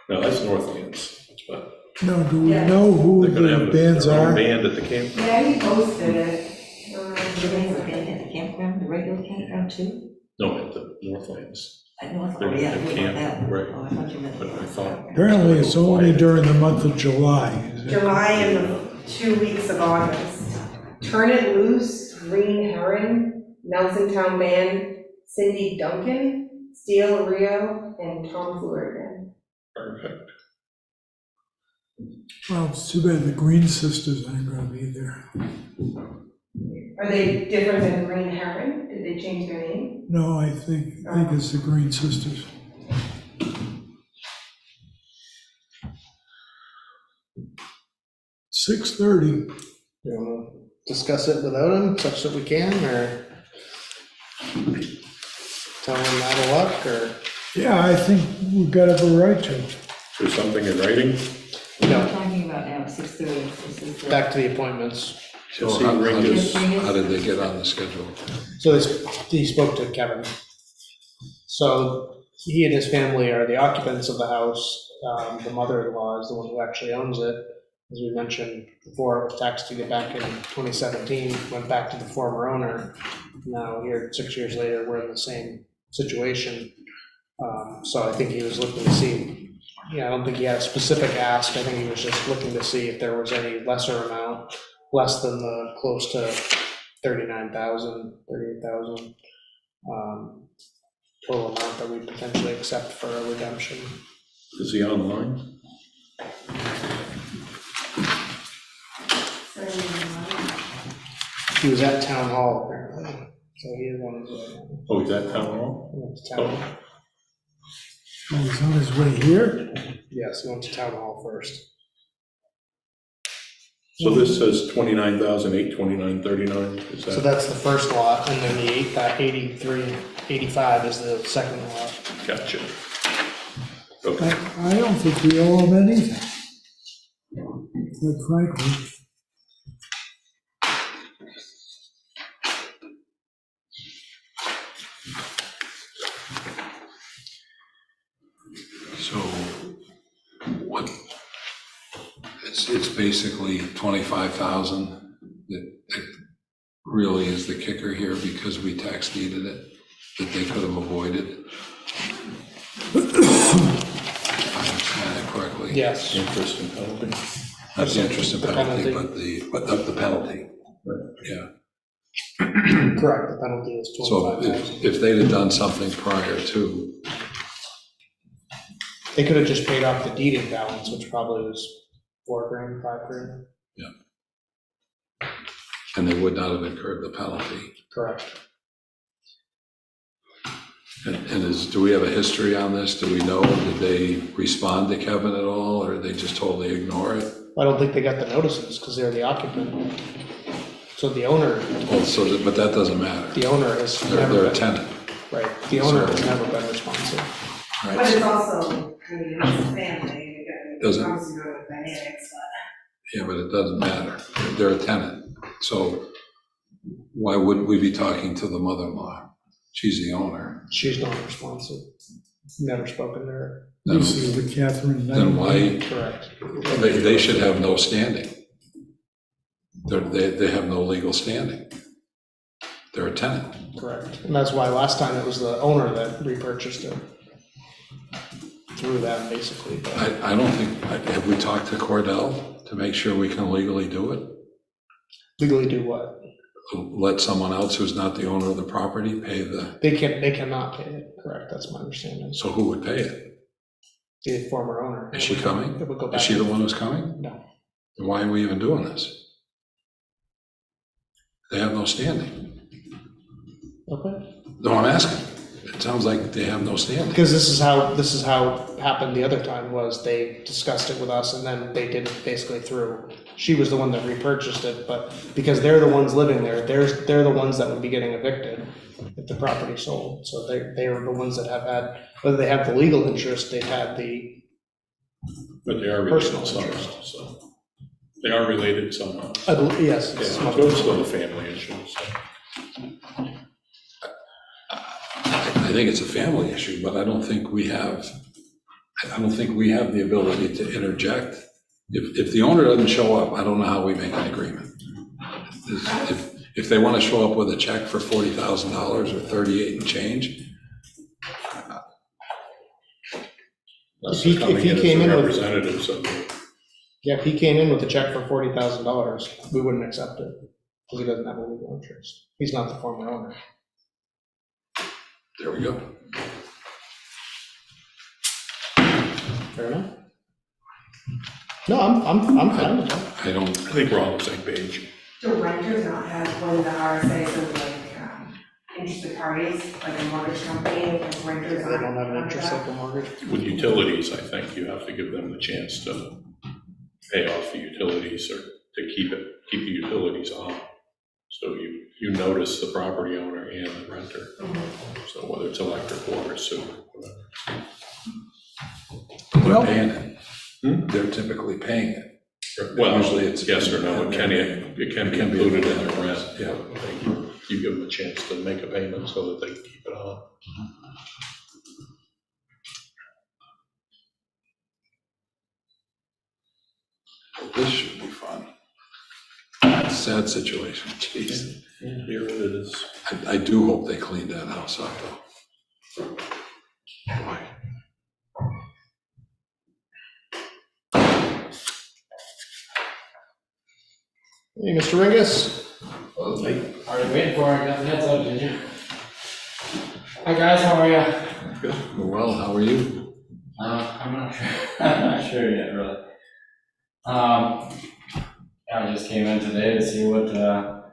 No, that's Northlands, but No, do we know who they're gonna the have bands their own are? band at the camp. Yeah, he posted it. The bands are at the campground, the regular campground too? No, at the Northlands. I know, They're oh, yeah, at we camp, got that. right. Oh, I thought you meant. But I thought- Apparently, it's only during the month of July. Is it? July and the 2 weeks of August. Turn It Loose, Green Heron, Nelson Town Band, Cindy Duncan, Steel Rio, and Tom Florigan. Perfect. Well, it's too bad the Green Sisters aren't gonna be there. Are they different than Green Heron? Did they change their name? No, I think it's the Green Sisters. $6:30. You want to discuss it without him, such that we can, or tell him out of luck, or? Yeah, I think we've got every right to. There's something in writing? What are we talking about now, 6:30? This is the- Back to the appointments. So See how Ringus. how did they get on the schedule? So he spoke to Kevin. So he and his family are the occupants of the house. The mother-in-law is the one who actually owns it. As we mentioned before, it was tax deeded back in 2017, went back to the former owner. Now here, 6 years later, we're in the same situation. So I think he was looking to see, I don't think he had a specific ask. I think he was just looking to see if there was any lesser amount, less than the close to 38,000, total amount that we potentially accept for a redemption. Is he online? He was at town hall apparently, so he is on his way. Oh, he's at town hall? He went to town hall. Oh, he's on his way here? Yes, he went to town hall first. So this says 29,829.39, is So that? that's the first lot, and then the 85 is the second lot. Gotcha. Okay. I don't think we owe him anything, quite frankly. So what, it's basically 25,000 that really is the kicker here because we tax deeded it, that they could have avoided. If I understand it correctly. Yes. Interest and penalty. Not the interest and The penalty, penalty. but the penalty. Right. Yeah. Correct, the penalty is So 25,000. if they'd have done something prior to, They could have just paid off the deeding balance, which probably was $4,000, $5,000. and they would not have incurred the penalty. Correct. And do we have a history on this? Do we know, did they respond to Kevin at all, or they just totally ignore it? I don't think they got the notices because they're the occupant. So the owner, Well, but that doesn't matter. the owner has They're never a been, tenant, right, the owner has never been responsive. But right? it's also, I mean, it's a family, it Doesn't- comes to go with dynamics, Yeah, but it doesn't matter. They're a tenant. So why wouldn't we be talking to the mother-in-law? She's the owner. She's not responsive, never spoken to her. Then You see the Catherine. then why, Correct. they should have no standing. They have no legal standing. They're a tenant. Correct. And that's why last time it was the owner that repurchased it. Through them, basically. But I don't think, have we talked to Cordell to make sure we can legally do it? legally do what? Let someone else who's not the owner of the property pay the, They cannot pay it, correct, that's my understanding. so who would pay it? The former owner. Is she coming? It would go Is back. she the one who's coming? No. Then why are we even doing this? They have no standing. Okay. No, I'm asking. It sounds like they have no standing. Because this is how it happened the other time, was they discussed it with us and then they did it basically through, she was the one that repurchased it, but because they're the ones living there, they're the ones that would be getting evicted if the property sold. So they are the ones that have had, whether they have the legal interest, they've had the But they are personal related somehow, interest. so. They are related somehow. I believe, yes. Yeah, it's so much- it's still a family issue, so. I think it's a family issue, but I don't think we have the ability to interject. If the owner doesn't show up, I don't know how we make an agreement. If they want to show up with a check for $40,000 or 38 and change, Unless If he- they're coming if he in as came the in with- representatives of the. Yeah, if he came in with a check for $40,000, we wouldn't accept it, because he doesn't have a legal interest. He's not the former owner. there we go. Fair enough? No, I'm fine with that. I don't, I think we're all on the same page. Do renters not have one of the RSA's of like, interested parties, like a mortgage company, like renters? They don't have an aren't interest under like a mortgage. With utilities, I think you have to give them the chance to pay off the utilities or to keep the utilities on. So you notice the property owner and the renter. So whether it's electric, water, sewer, whatever. they're paying it. They're typically paying it. Well, Usually it's- yes or no, it can be included in their rent. Yeah. You give them a chance to make a payment so that they can keep it on. This should be fun. Sad situation, jeez. Here it is. I do hope they cleaned that house up, though. Boy. Hey, Mr. Ringus? Already waiting for it, got the heads up, did you? Hi guys, how are you? Good. Well, how are you? I'm not sure, I'm not sure yet, really. I just came in today to see what, I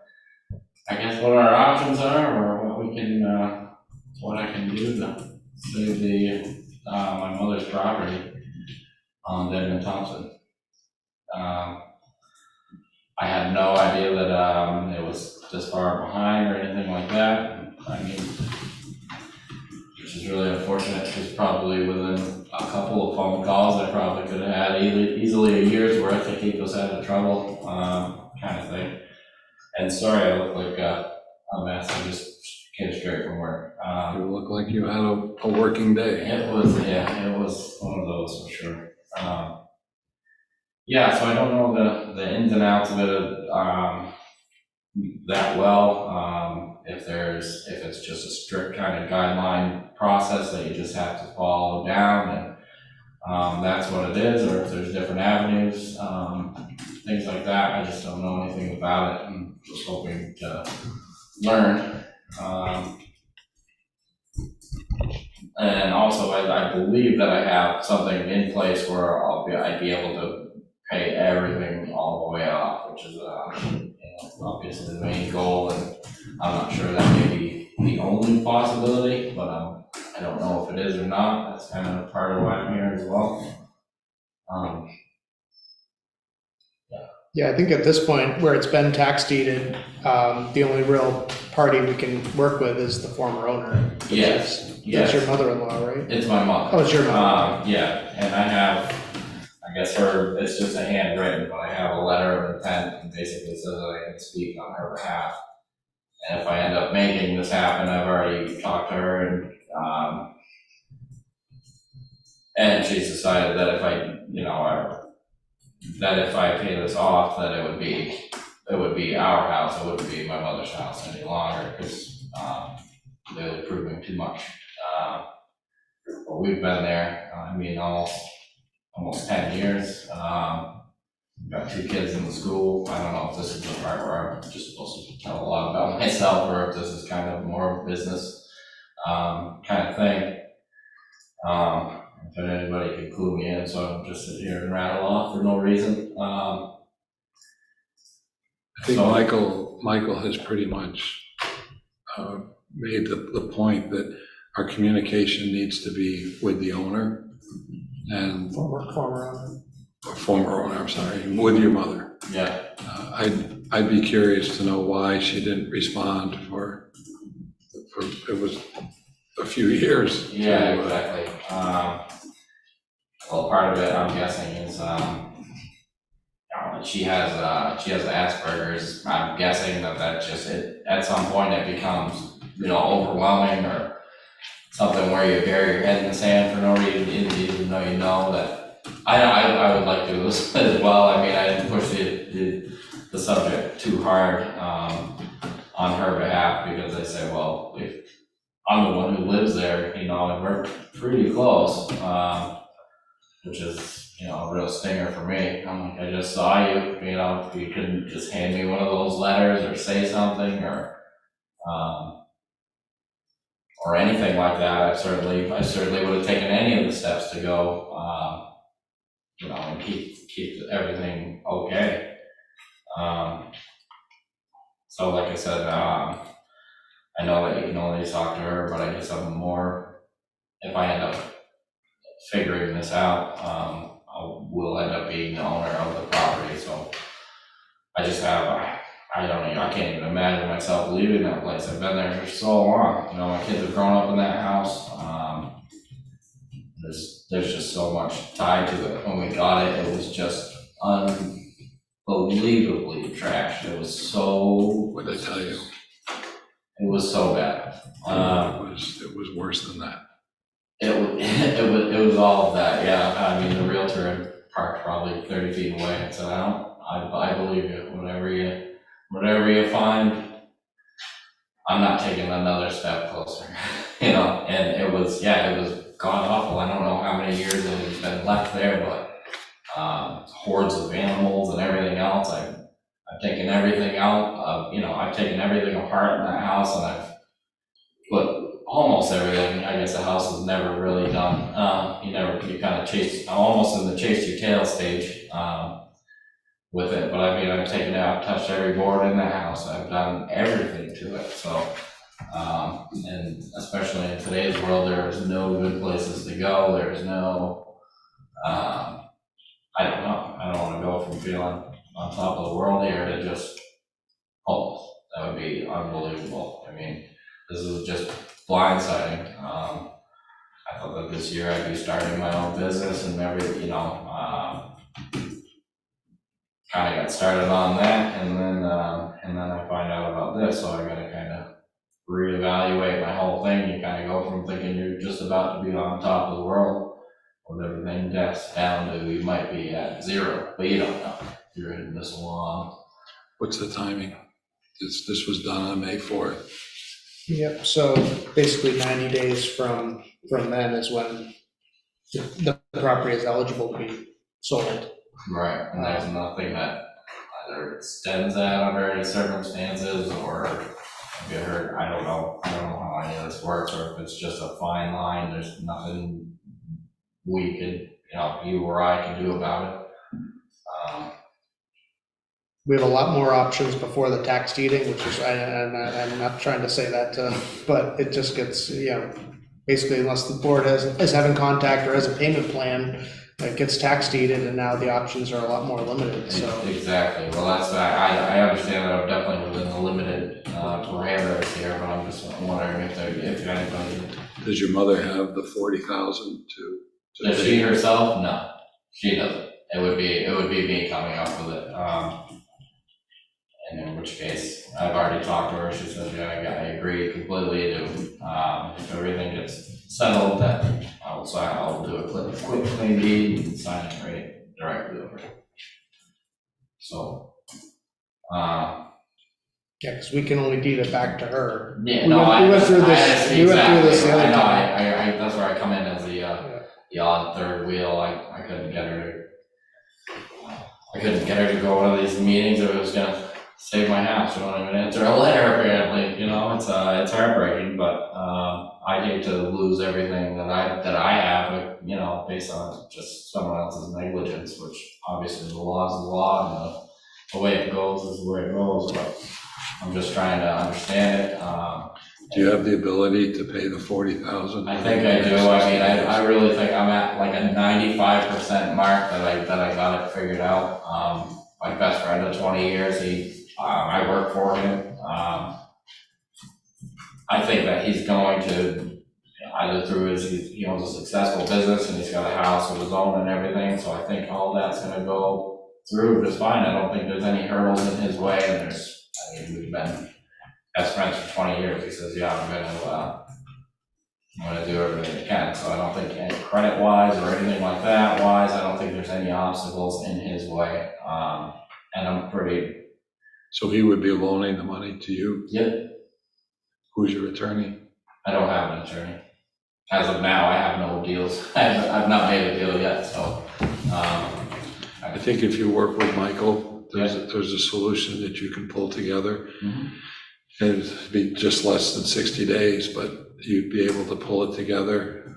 guess what our options are, or what we can, what I can do to save the, my mother's property on Denman Thompson. I had no idea that, it was this far behind or anything like that. I mean, which is really unfortunate, because probably within a couple of phone calls, I probably could have had easily a year's worth to keep us out of trouble, kind of thing. And sorry, I look like a mess, I just came straight from work. You look like you had a working day. It was one of those for sure. Yeah, so I don't know the ins and outs of it that well. If it's just a strict kind of guideline process that you just have to follow down, and that's what it is, or if there's different avenues, things like that. I just don't know anything about it, and just hoping to learn. And also, I believe that I have something in place where I'd be able to pay everything all the way off, which is obviously the main goal, and I'm not sure that may be the only possibility, but I don't know if it is or not. That's kind of part of why I'm here as well. Yeah, I think at this point, where it's been tax deeded, the only real party we can work with is the former owner. Yes. That's your mother-in-law, right? It's my mother. Oh, it's your mother. Yeah, and I guess it's just a handwritten, but I have a letter of intent, and basically says that I can speak on her behalf. And if I end up making this happen, I've already talked to her, and she's decided that if I pay this off, that it would be our house, it wouldn't be my mother's house any longer, because they were proving too much. But we've been there, almost 10 years. Got 2 kids in the school. I don't know if this is the part where I'm just supposed to tell a lot about myself, or if this is kind of more of a business kind of thing. If anybody can clue me in, so I don't just sit here and rattle off for no reason. I think Michael has pretty much made the point that our communication needs to be with the owner and former owner, I'm sorry, with your mother. Yeah. I'd be curious to know why she didn't respond for it was a few years. Yeah, exactly. Well, part of it, I'm guessing, is she has Asperger's. I'm guessing that just at some point it becomes overwhelming, or something where you bury your head in the sand for no reason, even though you know that. I would like to as well. I mean, I didn't push the subject too hard on her behalf, because I say, well, if I'm the one who lives there, and we're pretty close, which is, a real stinger for me. I'm like, I just saw you, if you couldn't just hand me one of those letters or say something, or anything like that, I certainly would have taken any of the steps to go, and keep everything okay. So like I said, I know that you can only talk to her, but I guess I'm more, if I end up figuring this out, I will end up being the owner of the property. So I just I can't even imagine myself leaving that place. I've been there for so long. My kids have grown up in that house. There's just so much tied to it. When we got it, it was just unbelievably trashed. It was so. What did I tell you? It was so bad. It was worse than that. It was all of that. Yeah. I mean, the realtor had parked probably 30 feet away and said, I believe you. Whatever you find, I'm not taking another step closer. And it was god awful. I don't know how many years it has been left there, but hordes of animals and everything else. I've taken everything out, I've taken everything apart in that house and I've put almost everything. I guess the house is never really done. You kind of I'm almost in the chase your tail stage, with it, but I mean, I've taken out, touched every board in the house, I've done everything to it, so, and especially in today's world, there's no good places to go, there's no, I don't know, I don't wanna go from feeling on top of the world here to just homeless. That would be unbelievable. I mean, this is just blindsiding. I thought that this year I'd be starting my own business and everything, kind of got started on that, and then I find out about this, so I gotta kind of reevaluate my whole thing. You kind of go from thinking you're just about to be on top of the world, with everything down to you might be at zero, but you don't know. You're in this long. What's the timing? This was done on May 4th. Yep, so basically 90 days from then is when the property is eligible to be sold. Right, and there's nothing that either extends that under any circumstances, or have you heard, I don't know how any of this works, or if it's just a fine line, there's nothing we could, you or I can do about it. We have a lot more options before the tax deeding, which is, I'm not trying to say that, but it just gets, basically unless the board is having contact or has a payment plan, it gets tax deeded, and now the options are a lot more limited, so. Exactly, well, that's, I understand that I'm definitely within the limited parameters here, but I'm just wondering if anybody. Does your mother have the 40,000 to? Does she herself? No, she doesn't. It would be me coming up with it. And in which case, I've already talked to her, she says, yeah, I agree completely to, if everything gets settled, then I'll do a quick clean deed and sign it right directly over. So, yeah, because we can only deed it back to her. Yeah, We went through this the other time. I that's where I come in as the odd third wheel. I couldn't get her to go to one of these meetings if it was gonna save my house. She won't even answer a letter apparently, it's heartbreaking, but I hate to lose everything that I have, based on just someone else's negligence, which obviously the law is the law, and the way it goes is the way it goes, but I'm just trying to understand it. Do you have the ability to pay the 40,000? I think I do. I mean, I really think I'm at like a 95% mark that I got it figured out. My best friend of 20 years, I work for him. I think that he's going to, either through he owns a successful business and he's got a house of his own and everything, so I think all that's gonna go through just fine. I don't think there's any hurdles in his way, and we've been best friends for 20 years. He says, yeah, I'm gonna do everything I can, so I don't think any credit-wise or anything like that wise, I don't think there's any obstacles in his way, and I'm pretty. So he would be loaning the money to you? Yep. Who's your attorney? I don't have an attorney. As of now, I have no deals. I've not made a deal yet, so. I think if you work with Michael, there's a solution that you can pull together. Mm-hmm. It'd be just less than 60 days, but you'd be able to pull it together.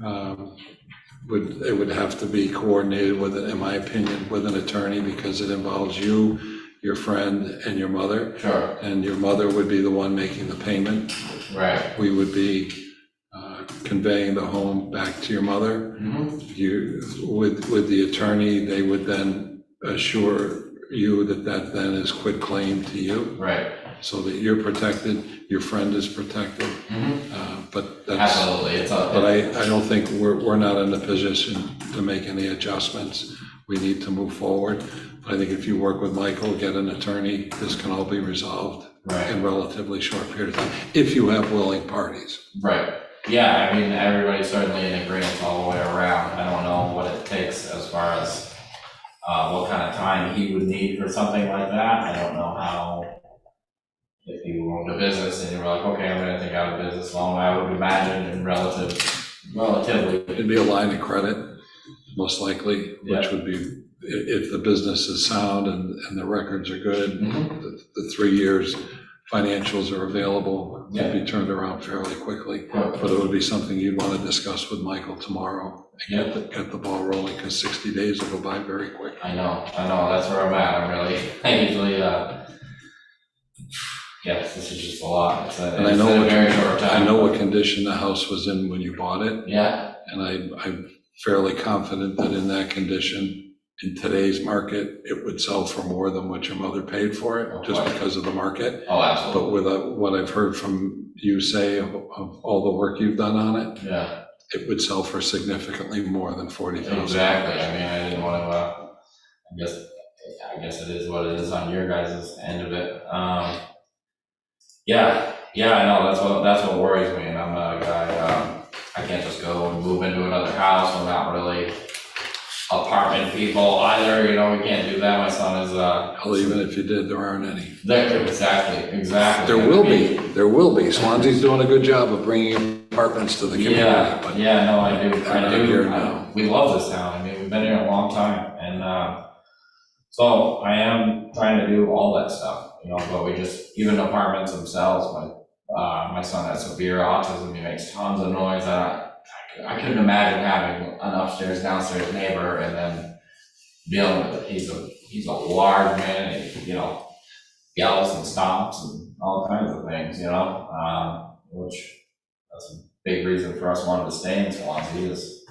It would have to be coordinated with, in my opinion, with an attorney, because it involves you, your friend, and your mother. Sure. And your mother would be the one making the payment. Right. We would be conveying the home back to your mother. Mm-hmm. With the attorney, they would then assure you that then is quit claim to you. Right. So that you're protected, your friend is protected. Mm-hmm. But that's. Absolutely. But I don't think we're not in a position to make any adjustments. We need to move forward. But I think if you work with Michael, get an attorney, this can all be resolved in relatively short period of time, if you have willing parties. Right. Yeah, I mean, everybody's certainly in agreement all the way around. I don't know what it takes as far as what kind of time he would need for something like that. I don't know how, if you owned a business and you were like, okay, I'm gonna take out a business loan, I would imagine in relatively. It'd be a line of credit, most likely, which would be if the business is sound and the records are good, Mhm. the 3 years financials are available, can be turned around fairly quickly. But it would be something you'd want to discuss with Michael tomorrow and get the ball rolling, because 60 days will go by very quick. I know, that's where I'm at, I usually, yes, this is just a lot, it's And I in know a very short time. I know what condition the house was in when you bought it, Yeah, and I'm fairly confident that in that condition, in today's market, it would sell for more than what your mother paid for it, just because of the market. oh, absolutely, But with what I've heard from you say of all the work you've done on it, yeah, it would sell for significantly more than $40,000. exactly, I mean, I didn't want to, I guess it is what it is on your guys' end of it. Yeah, I know, that's what worries me, and I'm not a guy, I can't just go and move into another house. We're not really apartment people either, we can't do that. My son is, Hell, even if you did, there aren't any. exactly. There will be. Swansea's doing a good job of bringing apartments to the community. but No, I do. they're not here now. We love this town. I mean, we've been here a long time, and so I am trying to do all that stuff, but we just, even apartments themselves, my son has severe autism. He makes tons of noise. I couldn't imagine having an upstairs, downstairs neighbor and then dealing with it. He's a large man, and he, yells and stomps and all kinds of things, which that's a big reason for us wanting to stay in Swansea is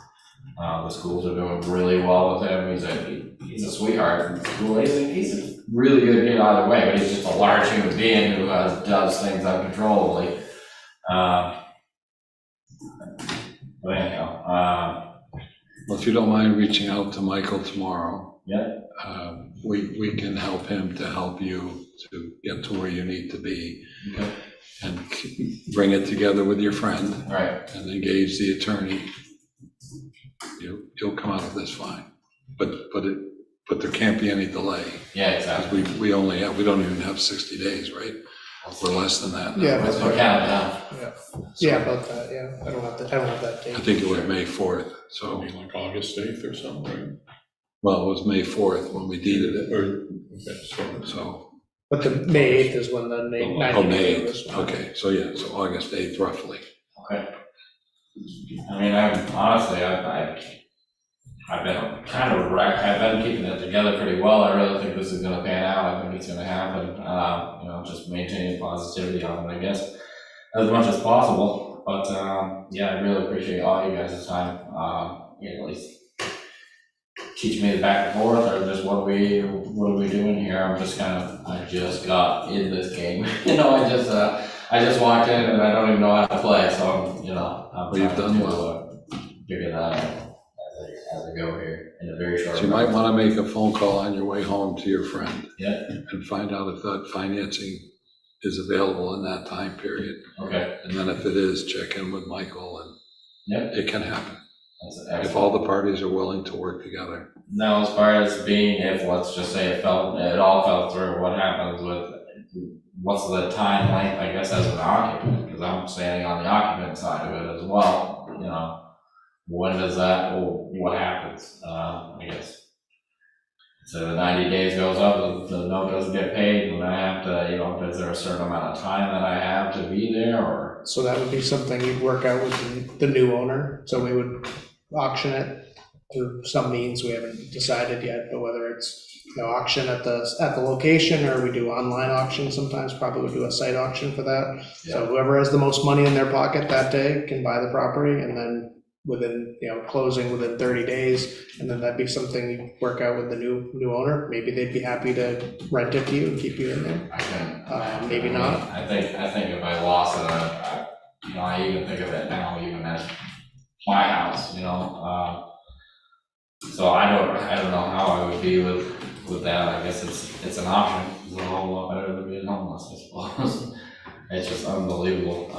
the schools are doing really well with him. He's a sweetheart in school. He's a really good kid either way, but he's just a large human being who does things uncontrollably. But anyhow, Well, if you don't mind reaching out to Michael tomorrow. Yeah. We can help him to help you to get to where you need to be. Okay. And bring it together with your friend. Right. And engage the attorney. You'll come out of this fine. But there can't be any delay. Yeah, exactly. Because we don't even have 60 days, right? We're less than that now. Yeah, Let's put count down. Yeah, about that, yeah. I don't have that date. I think it was May 4th, so, I mean, like August 8th or something, right? well, it was May 4th when we deeded it, Okay, so. But the May 8th is when the 90 Oh, May day 8th, was. okay, so yeah, so August 8th roughly. Okay. I mean, honestly, I've been kind of wrecked. I've been keeping it together pretty well. I really think this is gonna pan out. I think it's gonna happen. Just maintaining positivity on it, I guess, as much as possible. But, I really appreciate all you guys' time. At least teach me the back and forth, or just what are we doing here? I just got in this game. I just walked in and I don't even know how to play, so I'm Well, you've done trying well. to figure that out as I go here in a very short So you time. might want to make a phone call on your way home to your friend. Yeah. And find out if that financing is available in that time period. Okay. And then if it is, check in with Michael, and Yep. it can happen. That's If excellent. all the parties are willing to work together. Now, as far as being, if let's just say it all fell through, what happens what's the time length, I guess, as an occupant? Because I'm standing on the occupant side of it as well, when does what happens, I guess. So the 90 days goes up, the note doesn't get paid, and I have to, is there a certain amount of time that I have to be there, or? So that would be something you'd work out with the new owner. So we would auction it through some means. We haven't decided yet, but whether it's auction at the location, or we do online auction sometimes, probably would do a site auction for that. So whoever has the most money in their pocket that day can buy the property, and then within, closing within 30 days, and then that'd be something you work out with the new owner. Maybe they'd be happy to rent it to you and keep you in there. Maybe not. I think if I lost it, I even think of it now, even as my house, so I don't know how I would be with that. I guess it's an option. It's a whole lot better than being homeless, I suppose. It's just unbelievable.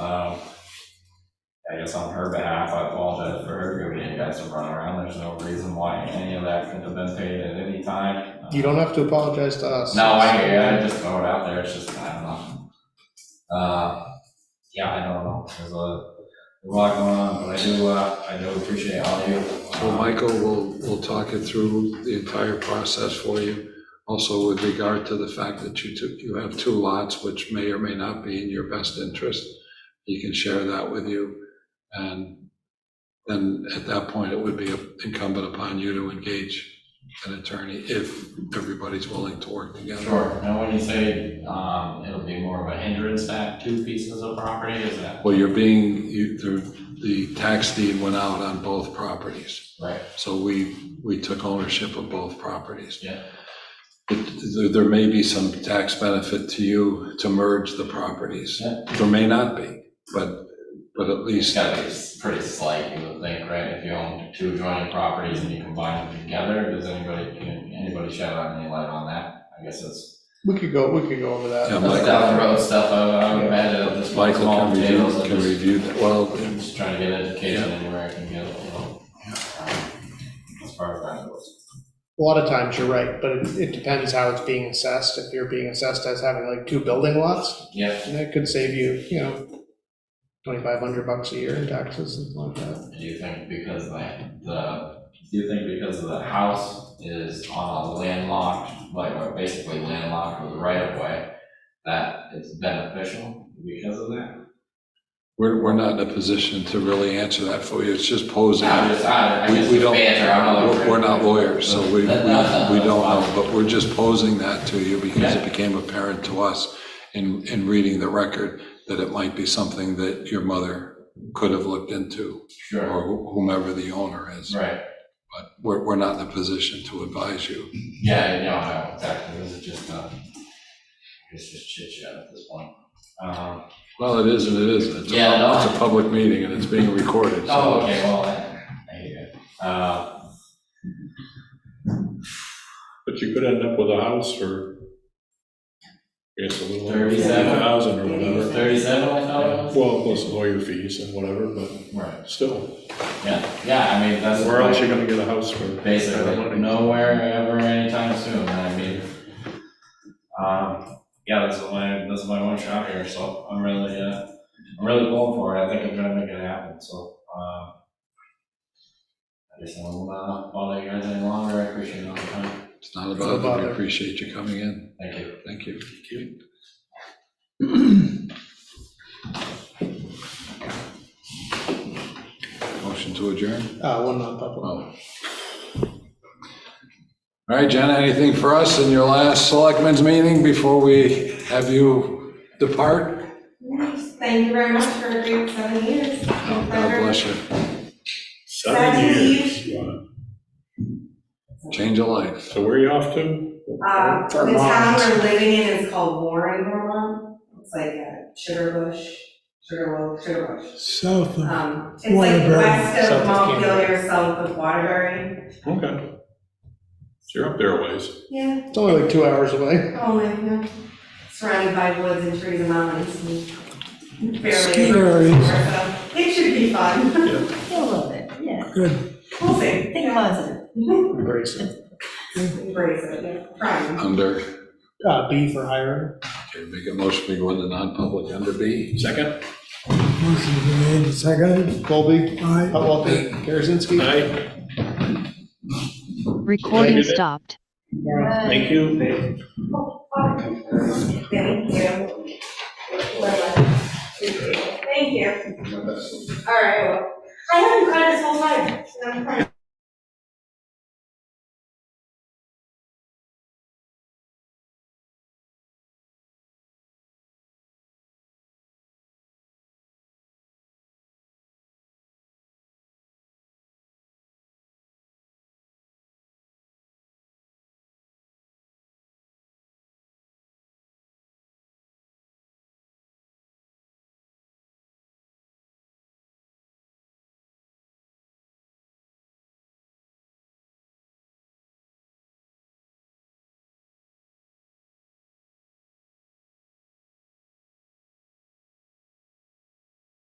I guess on her behalf, I apologize for her giving you guys to run around. There's no reason why any of that could have been paid at any time. You don't have to apologize to us. No, I hear you. I just throw it out there. It's just, I don't know. I don't know. a lot going on, but I do appreciate all of you. So Michael, we'll talk it through the entire process for you. Also with regard to the fact that you have 2 lots, which may or may not be in your best interest, he can share that with you. And then at that point, it would be incumbent upon you to engage an attorney if everybody's willing to work together. Sure, and when you say, it'll be more of a hindrance to have 2 pieces of property, is that? Well, the tax deed went out on both properties. Right. So we took ownership of both properties. Yeah. There may be some tax benefit to you to merge the properties. Yeah. There may not be, but at least. It's gotta be pretty slight, you would think, right? If you own 2 adjoining properties and you combine them together, can anybody shed any light on that? I guess that's. We could go over that. Yeah, That's down the road stuff, I would imagine at this point, Michael small can potatoes. and just- review that. Well, I'm just trying to get education Yeah. anywhere I can get it, as far as that goes. A lot of times you're right, but it depends how it's being assessed. If you're being assessed as having like 2 building lots, Yeah, and that could save you, $2,500 a year in taxes, something like that. do you think because the house is on a landlocked, or basically landlocked with right of way, that it's beneficial because of that? we're not in a position to really answer that for you. It's just posing. I guess We it's don't- banter, I'm not. We're not lawyers, so we don't know, but we're just posing that to you because it became apparent to us in reading the record that it might be something that your mother could have looked into, Sure, or whomever the owner is. right, But we're not in a position to advise you. yeah, no, exactly, this is just, it's just chit chat at this point. Well, it is and it isn't. It's Yeah, no. a public meeting and it's being recorded. so- Oh, okay, well, I hear you. But you could end up with a house for, I guess, a little over 37. 40,000 or whatever. 37, I thought? Well, plus lawyer fees and whatever, but Right, still, yeah, I mean, that's. where else you gonna get a house for that kind of Basically, money? nowhere, ever, anytime soon, I mean, yeah, this is my one shot here, so I'm really pulling for it, I think I'm gonna make it happen, so, I guess I won't bother you guys any longer, I appreciate all the time, It's not about it. We appreciate you coming in. thank you. Thank you. Motion to adjourn? One non-public. Oh. All right, Jenna, anything for us in your last selectmen's meeting before we have you depart? Thank you very much for a great 7 years. God bless you. 7 years. Change of life. So where are you off to? The town we're living in is called Warrant, Vermont. It's like a sugar bush. South of It's like Waterbury. west South of of Montpelier, south of Waterbury. Okay. So you're up there a ways. Yeah, It's only like 2 hours away. yeah. Surrounded by woods and trees and mountains and barely. Scary. So it should be fun. A little bit, yeah. Good. We'll see. Think positive. Embrace it. Embrace it, yeah. Trying. Under, B for hiring. okay, make a motion to go into non-public under B. Second? Motion been made and seconded. Colby, Aye. Walter, Karazinski. Aye. Recording Thank you. stopped. Thank you. Thank you. Thank you. All right, well, I haven't cried this whole time.